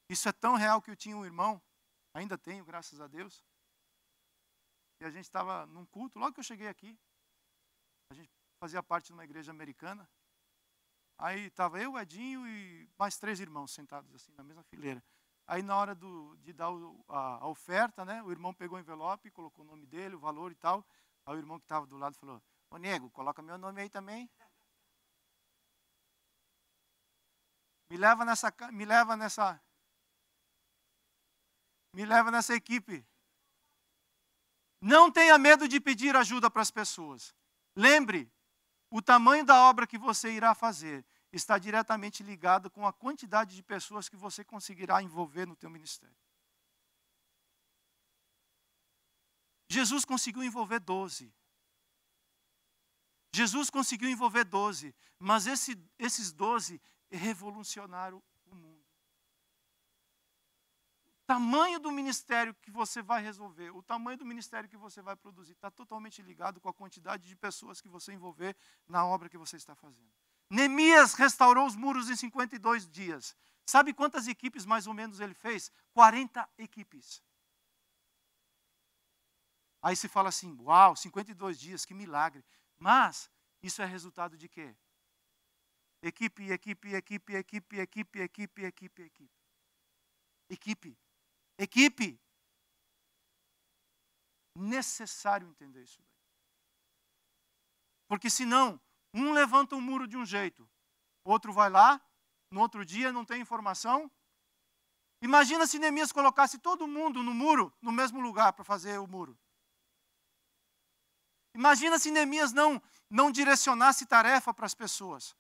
Isso é tão real que eu tinha um irmão, ainda tenho, graças a Deus. E a gente estava num culto, logo que eu cheguei aqui. A gente fazia parte de uma igreja americana. Aí estava eu, Edinho e mais 3 irmãos sentados assim na mesma fileira. Aí na hora de dar a oferta, né, o irmão pegou o envelope, colocou o nome dele, o valor e tal. Aí o irmão que estava do lado falou, ô nego, coloca meu nome aí também. Me leva nessa equipe. Não tenha medo de pedir ajuda para as pessoas. Lembre, o tamanho da obra que você irá fazer está diretamente ligado com a quantidade de pessoas que você conseguirá envolver no teu ministério. Jesus conseguiu envolver 12. Jesus conseguiu envolver 12, mas esses 12 revolucionaram o mundo. O tamanho do ministério que você vai resolver, o tamanho do ministério que você vai produzir, está totalmente ligado com a quantidade de pessoas que você envolver na obra que você está fazendo. Neemias restaurou os muros em 52 dias. Sabe quantas equipes mais ou menos ele fez? 40 equipes. Aí se fala assim, uau, 52 dias, que milagre. Mas isso é resultado de quê? Equipe. Necessário entender isso daí. Porque senão, um levanta um muro de um jeito, outro vai lá, no outro dia não tem informação. Imagina se Neemias colocasse todo mundo no muro, no mesmo lugar para fazer o muro. Imagina se Neemias não direcionasse tarefa para as pessoas.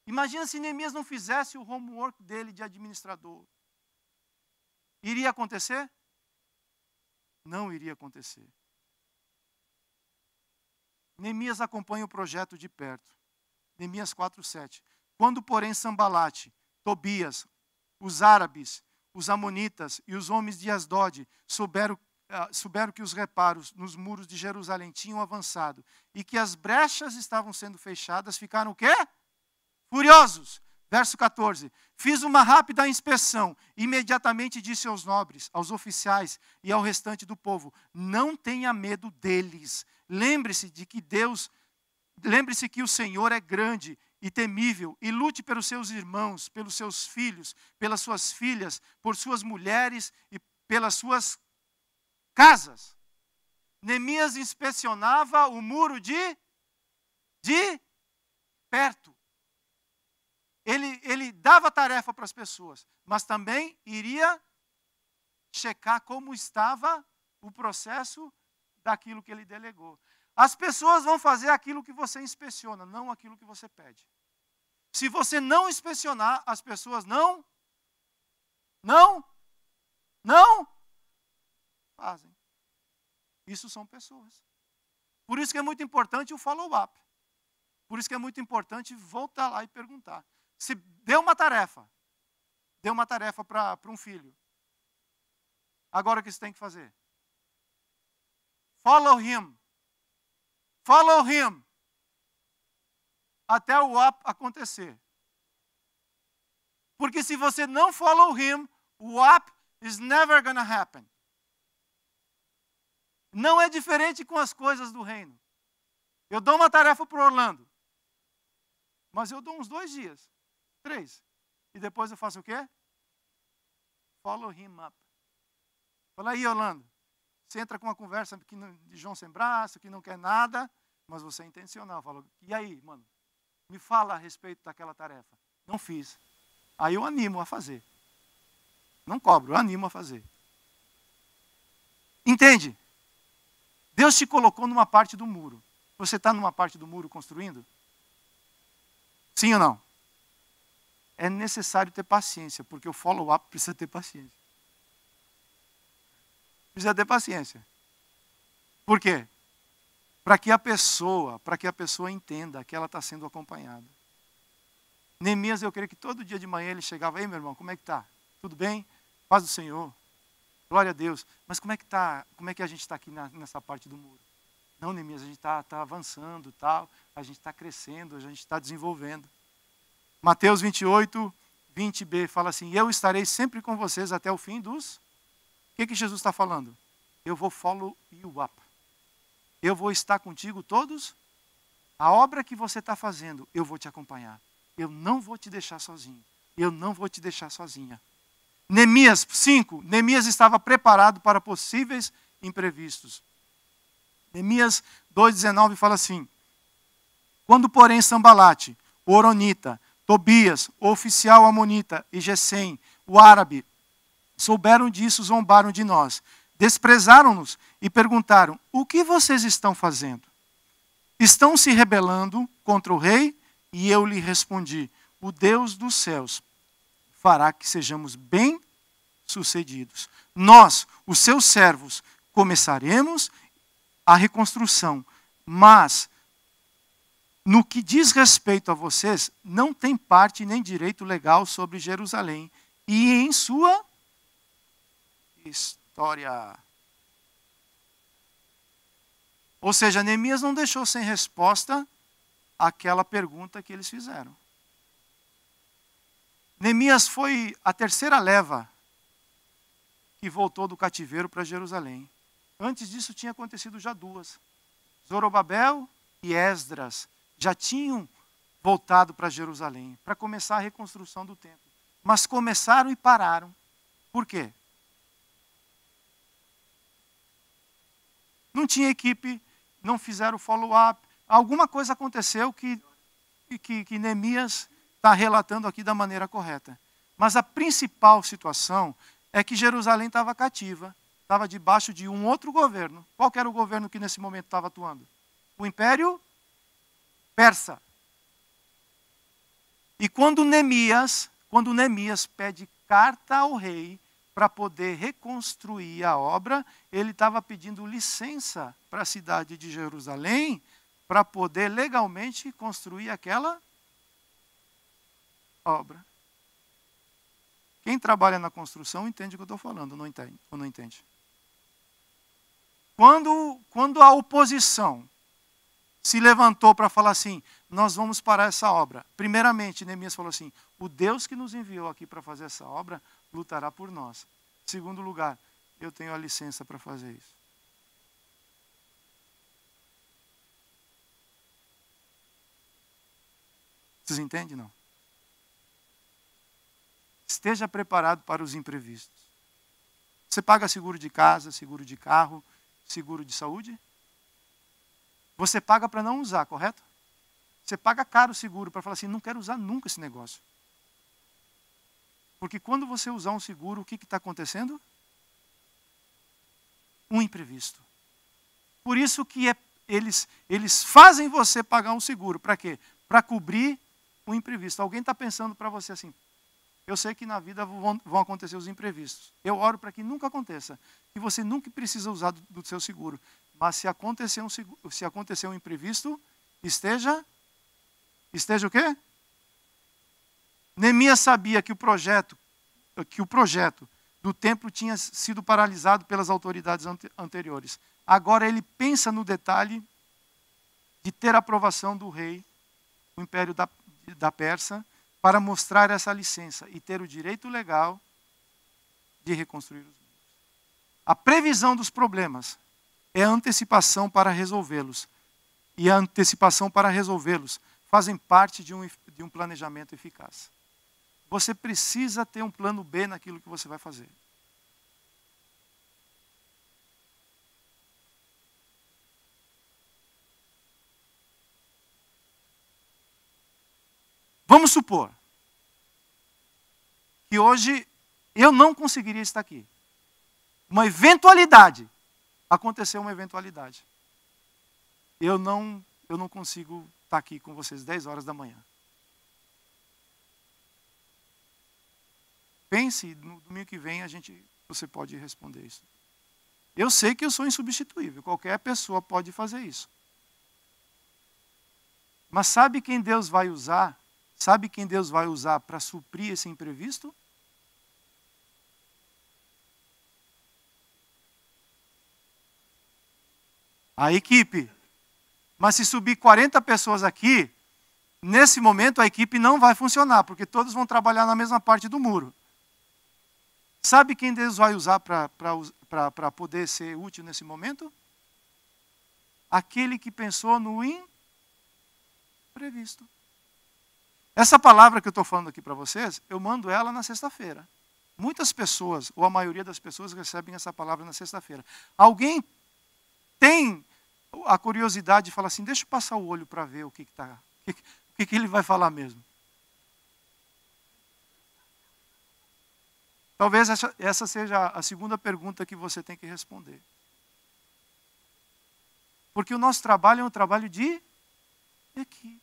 Imagina se Neemias não fizesse o homework dele de administrador. Iria acontecer? Não iria acontecer. Neemias acompanha o projeto de perto. Neemias 4:7. Quando, porém, Sambalate, Tobias, os árabes, os amonitas e os homens de Asdod souberam que os reparos nos muros de Jerusalém tinham avançado e que as brechas estavam sendo fechadas, ficaram o quê? Furiosos. Verso 14. Fiz uma rápida inspeção. Imediatamente disse aos nobres, aos oficiais e ao restante do povo, não tenha medo deles. Lembre-se que o Senhor é grande e temível, e lute pelos seus irmãos, pelos seus filhos, pelas suas filhas, por suas mulheres e pelas suas casas. Neemias inspecionava o muro de perto. Ele dava tarefa para as pessoas, mas também iria checar como estava o processo daquilo que ele delegou. As pessoas vão fazer aquilo que você inspeciona, não aquilo que você pede. Se você não inspecionar, as pessoas não fazem. Isso são pessoas. Por isso que é muito importante o follow-up. Por isso que é muito importante voltar lá e perguntar. Se deu uma tarefa para um filho. Agora o que você tem que fazer? Follow him. Follow him. Até o up acontecer. Porque se você não follow him, o up is never gonna happen. Não é diferente com as coisas do reino. Eu dou uma tarefa para o Orlando. Mas eu dou uns 2 dias, 3. E depois eu faço o quê? Follow him up. Fala aí, Orlando. Você entra com uma conversa de João sem braço, que não quer nada, mas você é intencional. Fala, e aí, mano? Me fala a respeito daquela tarefa. Não fiz. Aí eu animo a fazer. Não cobro, eu animo a fazer. Entende? Deus te colocou numa parte do muro. Você está numa parte do muro construindo? Sim ou não? É necessário ter paciência, porque o follow-up precisa ter paciência. Precisa ter paciência. Por quê? Para que a pessoa entenda que ela está sendo acompanhada. Neemias, eu creio que todo dia de manhã ele chegava, ei meu irmão, como é que está? Tudo bem? Paz do Senhor. Glória a Deus. Mas como é que tá? Como é que a gente está aqui nessa parte do muro? Não, Neemias, a gente está avançando, tal, a gente está crescendo, a gente está desenvolvendo. Mateus 28, 20b fala assim, eu estarei sempre com vocês até o fim dos... O que Jesus está falando? Eu vou follow you up. Eu vou estar contigo todos. A obra que você está fazendo, eu vou te acompanhar. Eu não vou te deixar sozinho. Eu não vou te deixar sozinha. Neemias 5. Neemias estava preparado para possíveis imprevistos. Neemias 2,19 fala assim. Quando, porém, Sambalate, o Horonita, Tobias, o oficial amonita, e Gesem, o árabe, souberam disso, zombaram de nós. Desprezaram-nos e perguntaram, o que vocês estão fazendo? Estão se rebelando contra o rei? E eu lhe respondi, o Deus dos céus fará que sejamos bem-sucedidos. Nós, os seus servos, começaremos a reconstrução, mas no que diz respeito a vocês, não tem parte nem direito legal sobre Jerusalém e em sua história. Ou seja, Neemias não deixou sem resposta aquela pergunta que eles fizeram. Neemias foi a terceira leva que voltou do cativeiro para Jerusalém. Antes disso tinha acontecido já 2. Zorobabel e Esdras já tinham voltado para Jerusalém para começar a reconstrução do templo. Mas começaram e pararam. Por quê? Não tinha equipe, não fizeram follow-up. Alguma coisa aconteceu que Neemias está relatando aqui da maneira correta. Mas a principal situação é que Jerusalém estava cativa, estava debaixo de um outro governo. Qual que era o governo que nesse momento estava atuando? O Império Persa. E quando Neemias pede carta ao rei para poder reconstruir a obra, ele estava pedindo licença para a cidade de Jerusalém para poder legalmente construir aquela obra. Quem trabalha na construção entende o que eu estou falando, não entende, ou não entende? Quando a oposição se levantou para falar assim, nós vamos parar essa obra. Primeiramente, Neemias falou assim, o Deus que nos enviou aqui para fazer essa obra, lutará por nós. Segundo lugar, eu tenho a licença para fazer isso. Vocês entendem, não? Esteja preparado para os imprevistos. Você paga seguro de casa, seguro de carro, seguro de saúde? Você paga para não usar, correto? Você paga caro o seguro para falar assim, não quero usar nunca esse negócio. Porque quando você usar um seguro, o que está acontecendo? Um imprevisto. Por isso que eles fazem você pagar um seguro. Para quê? Para cobrir o imprevisto. Alguém está pensando para você assim, eu sei que na vida vão acontecer os imprevistos. Eu oro para que nunca aconteça. Que você nunca precisa usar do seu seguro. Mas se acontecer um imprevisto, esteja o quê? Neemias sabia que o projeto do templo tinha sido paralisado pelas autoridades anteriores. Agora ele pensa no detalhe de ter a aprovação do rei, o Império da Pérsia, para mostrar essa licença e ter o direito legal de reconstruir os muros. A previsão dos problemas é a antecipação para resolvê-los. E a antecipação para resolvê-los fazem parte de um planejamento eficaz. Você precisa ter um plano B naquilo que você vai fazer. Vamos supor que hoje eu não conseguiria estar aqui. Uma eventualidade. Aconteceu uma eventualidade. Eu não consigo estar aqui com vocês 10 horas da manhã. Pense, no domingo que vem você pode responder isso. Eu sei que eu sou insubstituível. Qualquer pessoa pode fazer isso. Mas sabe quem Deus vai usar? Sabe quem Deus vai usar para suprir esse imprevisto? A equipe. Mas se subir 40 pessoas aqui, nesse momento a equipe não vai funcionar, porque todos vão trabalhar na mesma parte do muro. Sabe quem Deus vai usar para poder ser útil nesse momento? Aquele que pensou no imprevisto. Essa palavra que eu estou falando aqui para vocês, eu mando ela na sexta-feira. Muitas pessoas, ou a maioria das pessoas, recebem essa palavra na sexta-feira. Alguém tem a curiosidade de falar assim, deixa eu passar o olho para ver o que ele vai falar mesmo. Talvez essa seja a segunda pergunta que você tem que responder. Porque o nosso trabalho é um trabalho de equipe.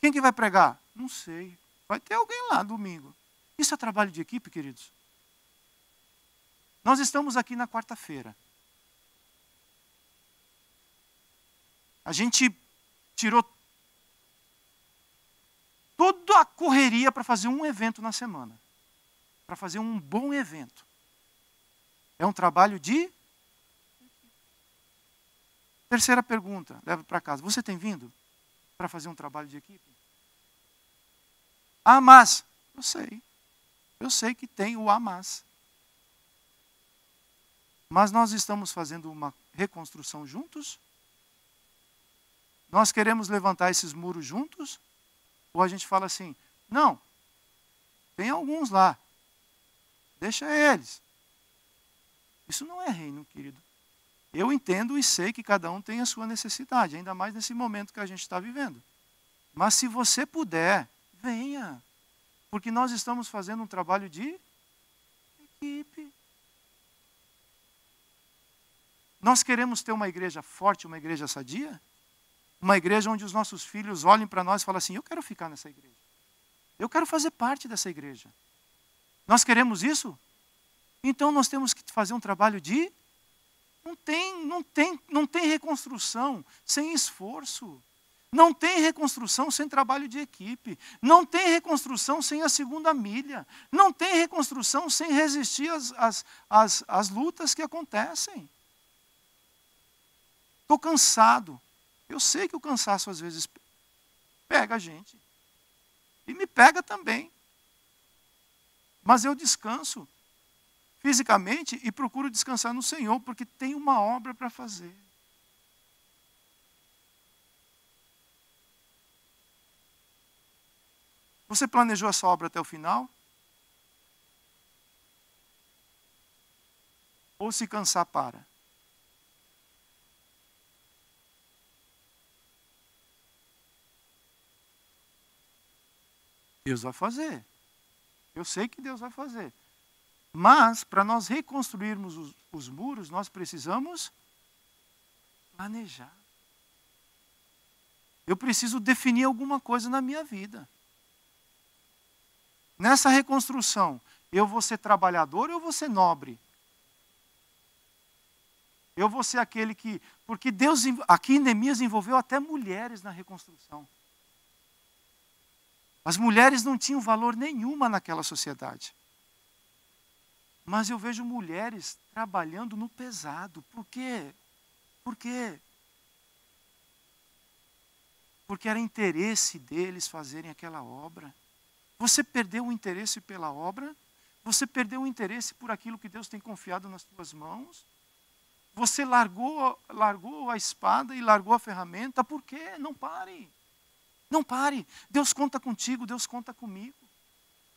Quem que vai pregar? Não sei. Vai ter alguém lá domingo. Isso é trabalho de equipe, queridos? Nós estamos aqui na quarta-feira. A gente tirou toda a correria para fazer um evento na semana. Para fazer um bom evento. É um trabalho de... Terceira pergunta, leva para casa. Você tem vindo para fazer um trabalho de equipe? Ah, mas... Eu sei. Eu sei que tem o mas. Mas nós estamos fazendo uma reconstrução juntos? Nós queremos levantar esses muros juntos? Ou a gente fala assim, não, tem alguns lá. Deixa eles. Isso não é reino, querido. Eu entendo e sei que cada um tem a sua necessidade, ainda mais nesse momento que a gente está vivendo. Mas se você puder, venha. Porque nós estamos fazendo um trabalho de equipe. Nós queremos ter uma igreja forte, uma igreja sadia? Uma igreja onde os nossos filhos olhem para nós e falem assim, eu quero ficar nessa igreja. Eu quero fazer parte dessa igreja. Nós queremos isso? Então nós temos que fazer um trabalho de... Não tem reconstrução sem esforço. Não tem reconstrução sem trabalho de equipe. Não tem reconstrução sem a segunda milha. Não tem reconstrução sem resistir às lutas que acontecem. Estou cansado. Eu sei que o cansaço às vezes pega a gente. E me pega também. Mas eu descanso fisicamente e procuro descansar no Senhor, porque tem uma obra para fazer. Você planejou essa obra até o final? Ou se cansar, para? Deus vai fazer. Eu sei que Deus vai fazer. Mas, para nós reconstruirmos os muros, nós precisamos planejar. Eu preciso definir alguma coisa na minha vida. Nessa reconstrução, eu vou ser trabalhador ou eu vou ser nobre? Eu vou ser aquele que... Porque Deus, aqui Neemias envolveu até mulheres na reconstrução. As mulheres não tinham valor nenhuma naquela sociedade. Mas eu vejo mulheres trabalhando no pesado. Por quê? Por quê? Porque era interesse deles fazerem aquela obra. Você perdeu o interesse pela obra? Você perdeu o interesse por aquilo que Deus tem confiado nas tuas mãos? Você largou a espada e largou a ferramenta? Por quê? Não pare. Não pare. Deus conta contigo, Deus conta comigo.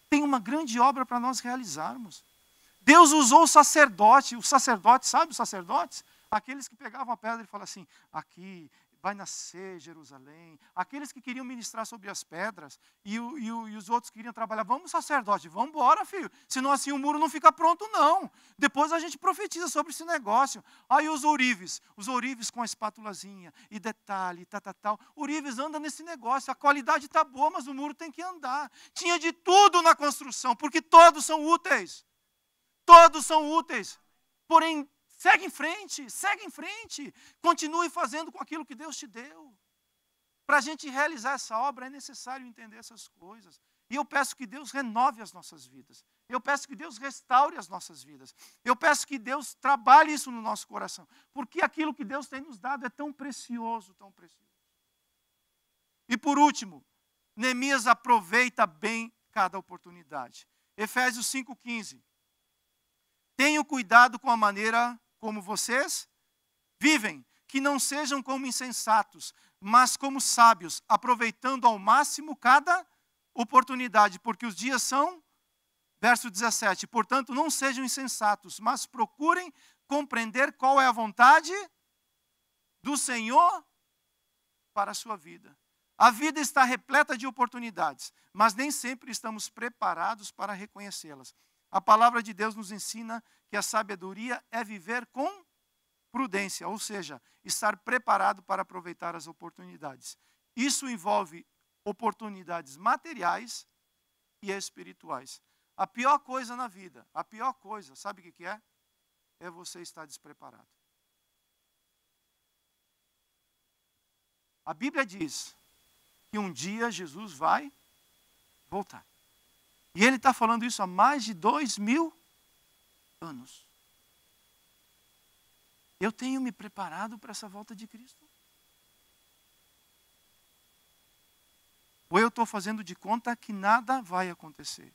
Tem uma grande obra para nós realizarmos. Deus usou o sacerdote, sabe os sacerdotes? Aqueles que pegavam a pedra e falavam assim, aqui vai nascer Jerusalém. Aqueles que queriam ministrar sobre as pedras e os outros que queriam trabalhar. Vamos, sacerdote, vamos embora, filho. Senão assim o muro não fica pronto, não. Depois a gente profetiza sobre esse negócio. Aí os ourives com a espátulazinha e detalhe, tal. Ourives anda nesse negócio. A qualidade está boa, mas o muro tem que andar. Tinha de tudo na construção, porque todos são úteis. Todos são úteis. Porém, segue em frente, continue fazendo com aquilo que Deus te deu. Para a gente realizar essa obra é necessário entender essas coisas. E eu peço que Deus renove as nossas vidas. Eu peço que Deus restaure as nossas vidas. Eu peço que Deus trabalhe isso no nosso coração. Porque aquilo que Deus tem nos dado é tão precioso, tão precioso. E por último, Neemias aproveita bem cada oportunidade. Efésios 5,15. Tenham cuidado com a maneira como vocês vivem, que não sejam como insensatos, mas como sábios, aproveitando ao máximo cada oportunidade, porque os dias são, verso 17, portanto não sejam insensatos, mas procurem compreender qual é a vontade do Senhor para a sua vida. A vida está repleta de oportunidades, mas nem sempre estamos preparados para reconhecê-las. A palavra de Deus nos ensina que a sabedoria é viver com prudência, ou seja, estar preparado para aproveitar as oportunidades. Isso envolve oportunidades materiais e espirituais. A pior coisa na vida, sabe o que é? É você estar despreparado. A Bíblia diz que um dia Jesus vai voltar. E ele está falando isso há mais de 2000 anos. Eu tenho me preparado para essa volta de Cristo? Ou eu estou fazendo de conta que nada vai acontecer?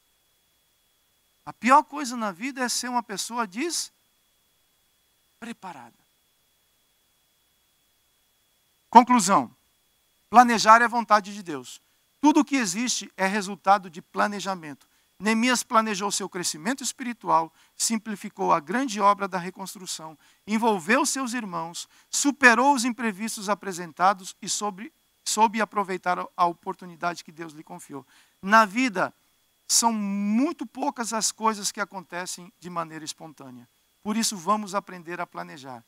A pior coisa na vida é ser uma pessoa despreparada. Conclusão. Planejar é vontade de Deus. Tudo o que existe é resultado de planejamento. Neemias planejou seu crescimento espiritual, simplificou a grande obra da reconstrução, envolveu seus irmãos, superou os imprevistos apresentados e soube aproveitar a oportunidade que Deus lhe confiou. Na vida, são muito poucas as coisas que acontecem de maneira espontânea. Por isso, vamos aprender a planejar.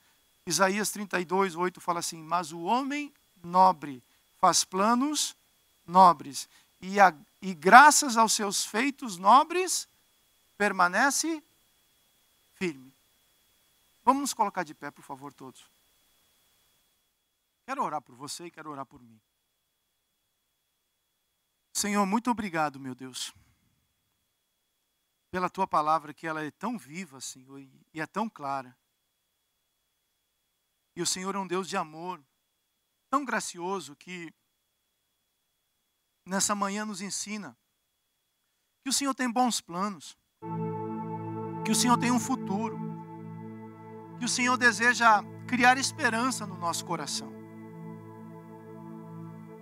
Isaías 32:8 fala assim, mas o homem nobre faz planos nobres, e graças aos seus feitos nobres, permanece firme. Vamos nos colocar de pé, por favor, todos. Quero orar por você e quero orar por mim. Senhor, muito obrigado, meu Deus, pela tua palavra, que ela é tão viva, Senhor, e é tão clara. E o Senhor é um Deus de amor, tão gracioso, que nessa manhã nos ensina que o Senhor tem bons planos, que o Senhor tem um futuro, que o Senhor deseja criar esperança no nosso coração.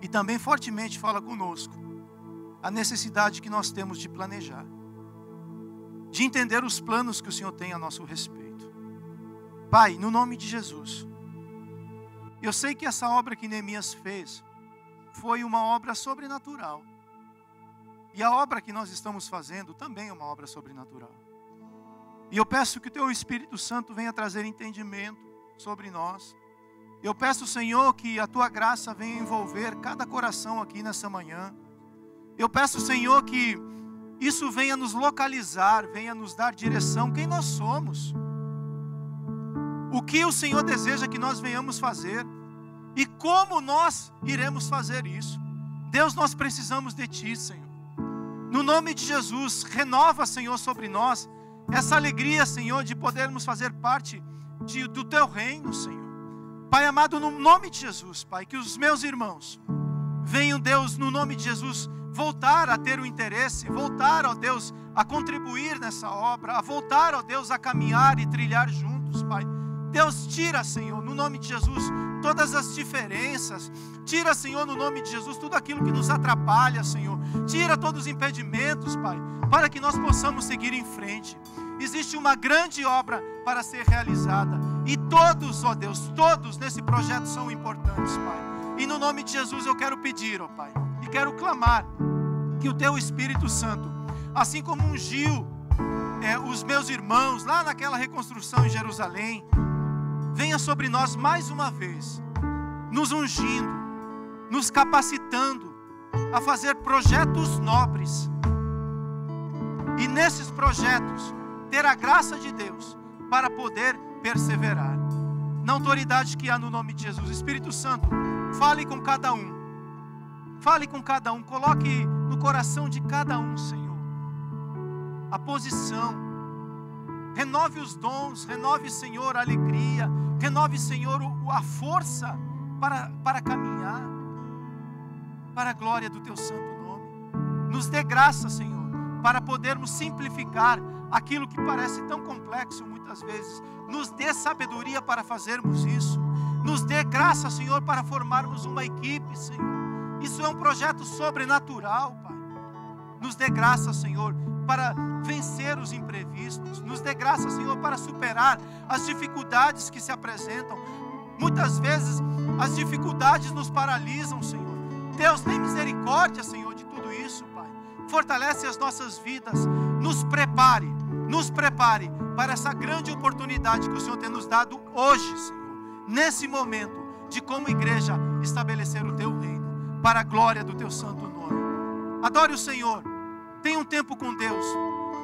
E também fortemente fala conosco a necessidade que nós temos de planejar, de entender os planos que o Senhor tem a nosso respeito. Pai, no nome de Jesus, eu sei que essa obra que Neemias fez foi uma obra sobrenatural. E a obra que nós estamos fazendo também é uma obra sobrenatural. E eu peço que o Teu Espírito Santo venha trazer entendimento sobre nós. Eu peço, Senhor, que a Tua graça venha envolver cada coração aqui nessa manhã. Eu peço, Senhor, que isso venha nos localizar, venha nos dar direção, quem nós somos. O que o Senhor deseja que nós venhamos fazer e como nós iremos fazer isso. Deus, nós precisamos de Ti, Senhor. No nome de Jesus, renova, Senhor, sobre nós essa alegria, Senhor, de podermos fazer parte do Teu reino, Senhor. Pai amado, no nome de Jesus, Pai, que os meus irmãos venham, Deus, no nome de Jesus, voltar a ter o interesse, voltar, ó Deus, a contribuir nessa obra, a voltar, ó Deus, a caminhar e trilhar juntos, Pai. Deus, tira, Senhor, no nome de Jesus, todas as diferenças. Tira, Senhor, no nome de Jesus, tudo aquilo que nos atrapalha, Senhor. Tira todos os impedimentos, Pai, para que nós possamos seguir em frente. Existe uma grande obra para ser realizada. E todos, ó Deus, todos nesse projeto são importantes, Pai. E no nome de Jesus eu quero pedir, ó Pai, e quero clamar que o Teu Espírito Santo, assim como ungiu os meus irmãos lá naquela reconstrução em Jerusalém, venha sobre nós mais uma vez, nos ungindo, nos capacitando a fazer projetos nobres. E nesses projetos, ter a graça de Deus para poder perseverar. Na autoridade que há no nome de Jesus. Espírito Santo, fale com cada um. Fale com cada um. Coloque no coração de cada um, Senhor, a posição. Renove os dons, renove, Senhor, a alegria, renove, Senhor, a força para caminhar, para a glória do Teu santo nome. Nos dê graça, Senhor, para podermos simplificar aquilo que parece tão complexo muitas vezes. Nos dê sabedoria para fazermos isso. Nos dê graça, Senhor, para formarmos uma equipe, Senhor. Isso é um projeto sobrenatural, Pai. Nos dê graça, Senhor, para vencer os imprevistos. Nos dê graça, Senhor, para superar as dificuldades que se apresentam. Muitas vezes as dificuldades nos paralisam, Senhor. Deus, tem misericórdia, Senhor, de tudo isso, Pai. Fortalece as nossas vidas. Nos prepare para essa grande oportunidade que o Senhor tem nos dado hoje, Senhor. Nesse momento de, como igreja, estabelecer o Teu reino, para a glória do Teu santo nome. Adore o Senhor. Tenha um tempo com Deus,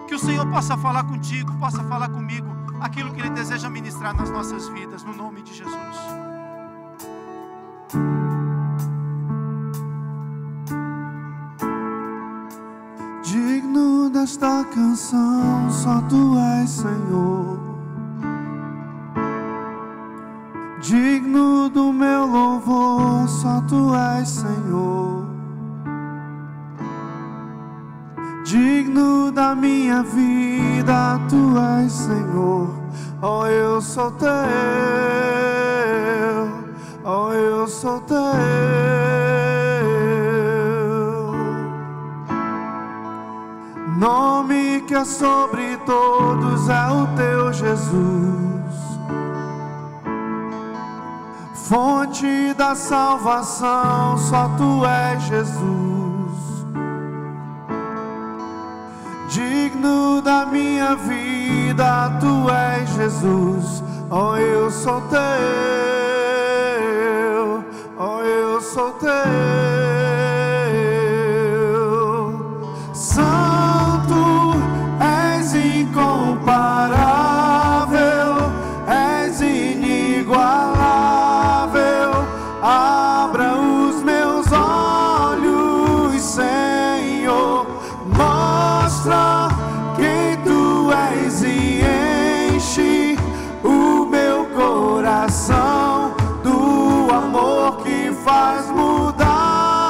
que o Senhor possa falar contigo, possa falar comigo, aquilo que Ele deseja ministrar nas nossas vidas, no nome de Jesus. Digno desta canção, só Tu és, Senhor. Digno do meu louvor, só Tu és, Senhor. Digno da minha vida, Tu és, Senhor. Oh, eu sou Teu, oh, eu sou Teu. Nome que é sobre todos é o Teu Jesus. Fonte da salvação, só Tu és, Jesus. Digno da minha vida, Tu és, Jesus. Oh, eu sou Teu, oh, eu sou Teu. Santo, és incomparável, és inigualável. Abra os meus olhos, Senhor. Mostra quem Tu és e enche o meu coração do amor que faz mudar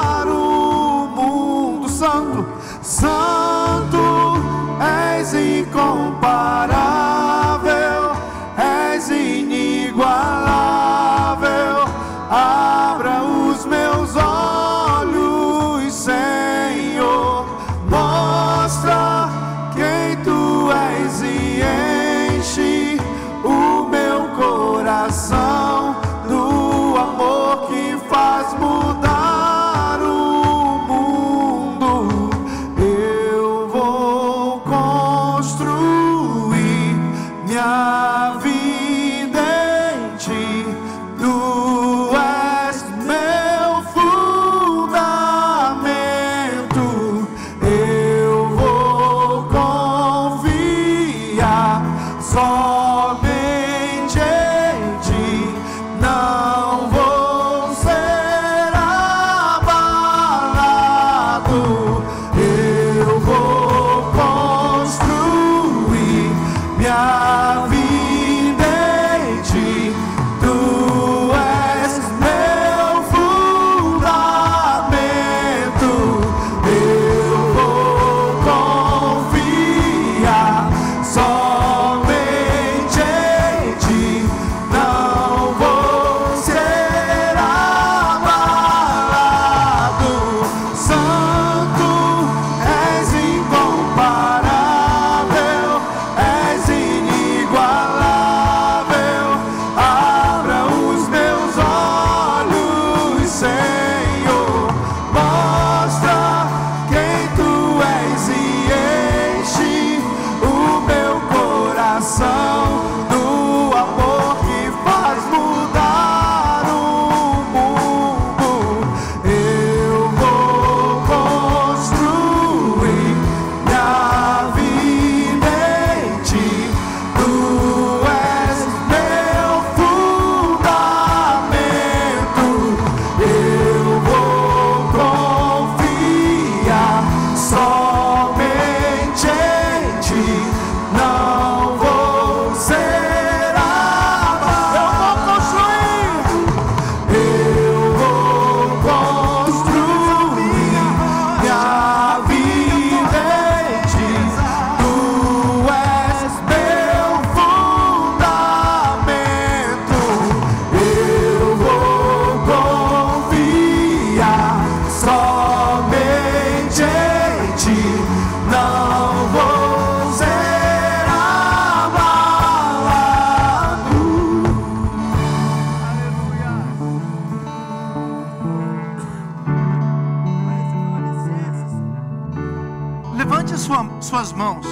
levante suas mãos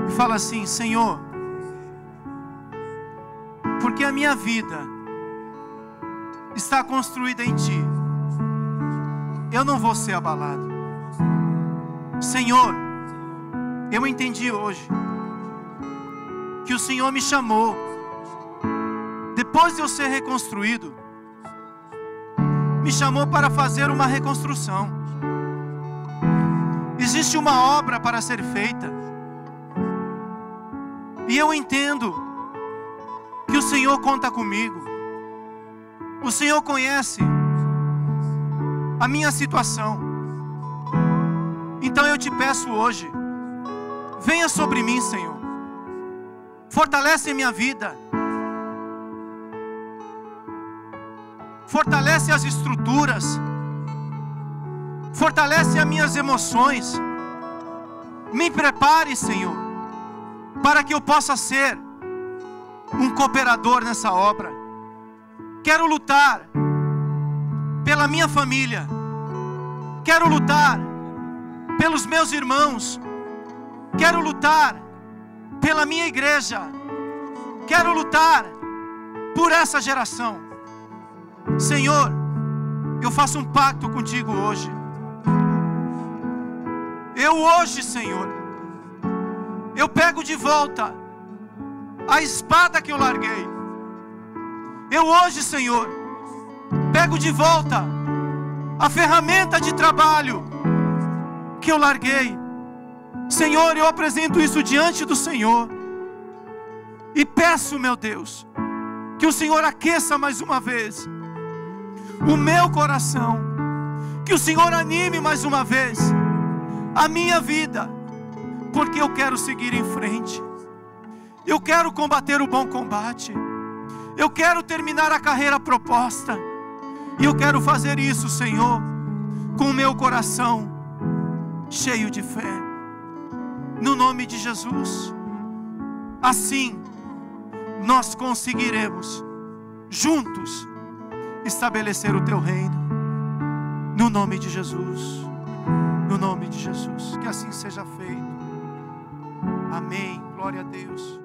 e fala assim: Senhor, porque a minha vida está construída em Ti, eu não vou ser abalado. Senhor, eu entendi hoje que o Senhor me chamou, depois de eu ser reconstruído, me chamou para fazer uma reconstrução. Existe uma obra para ser feita, e eu entendo que o Senhor conta comigo. O Senhor conhece a minha situação. Então eu te peço hoje, venha sobre mim, Senhor. Fortalece a minha vida. Fortalece as estruturas. Fortalece as minhas emoções. Me prepare, Senhor, para que eu possa ser um cooperador nessa obra. Quero lutar pela minha família. Quero lutar pelos meus irmãos. Quero lutar pela minha igreja. Quero lutar por essa geração. Senhor, eu faço um pacto contigo hoje. Eu hoje, Senhor, eu pego de volta a espada que eu larguei. Eu hoje, Senhor, pego de volta a ferramenta de trabalho que eu larguei. Senhor, eu apresento isso diante do Senhor e peço, meu Deus, que o Senhor aqueça mais uma vez o meu coração, que o Senhor anime mais uma vez a minha vida, porque eu quero seguir em frente. Eu quero combater o bom combate. Eu quero terminar a carreira proposta. E eu quero fazer isso, Senhor, com o meu coração cheio de fé. No nome de Jesus. Assim, nós conseguiremos, juntos, estabelecer o Teu reino. No nome de Jesus. No nome de Jesus. Que assim seja feito. Amém. Glória a Deus.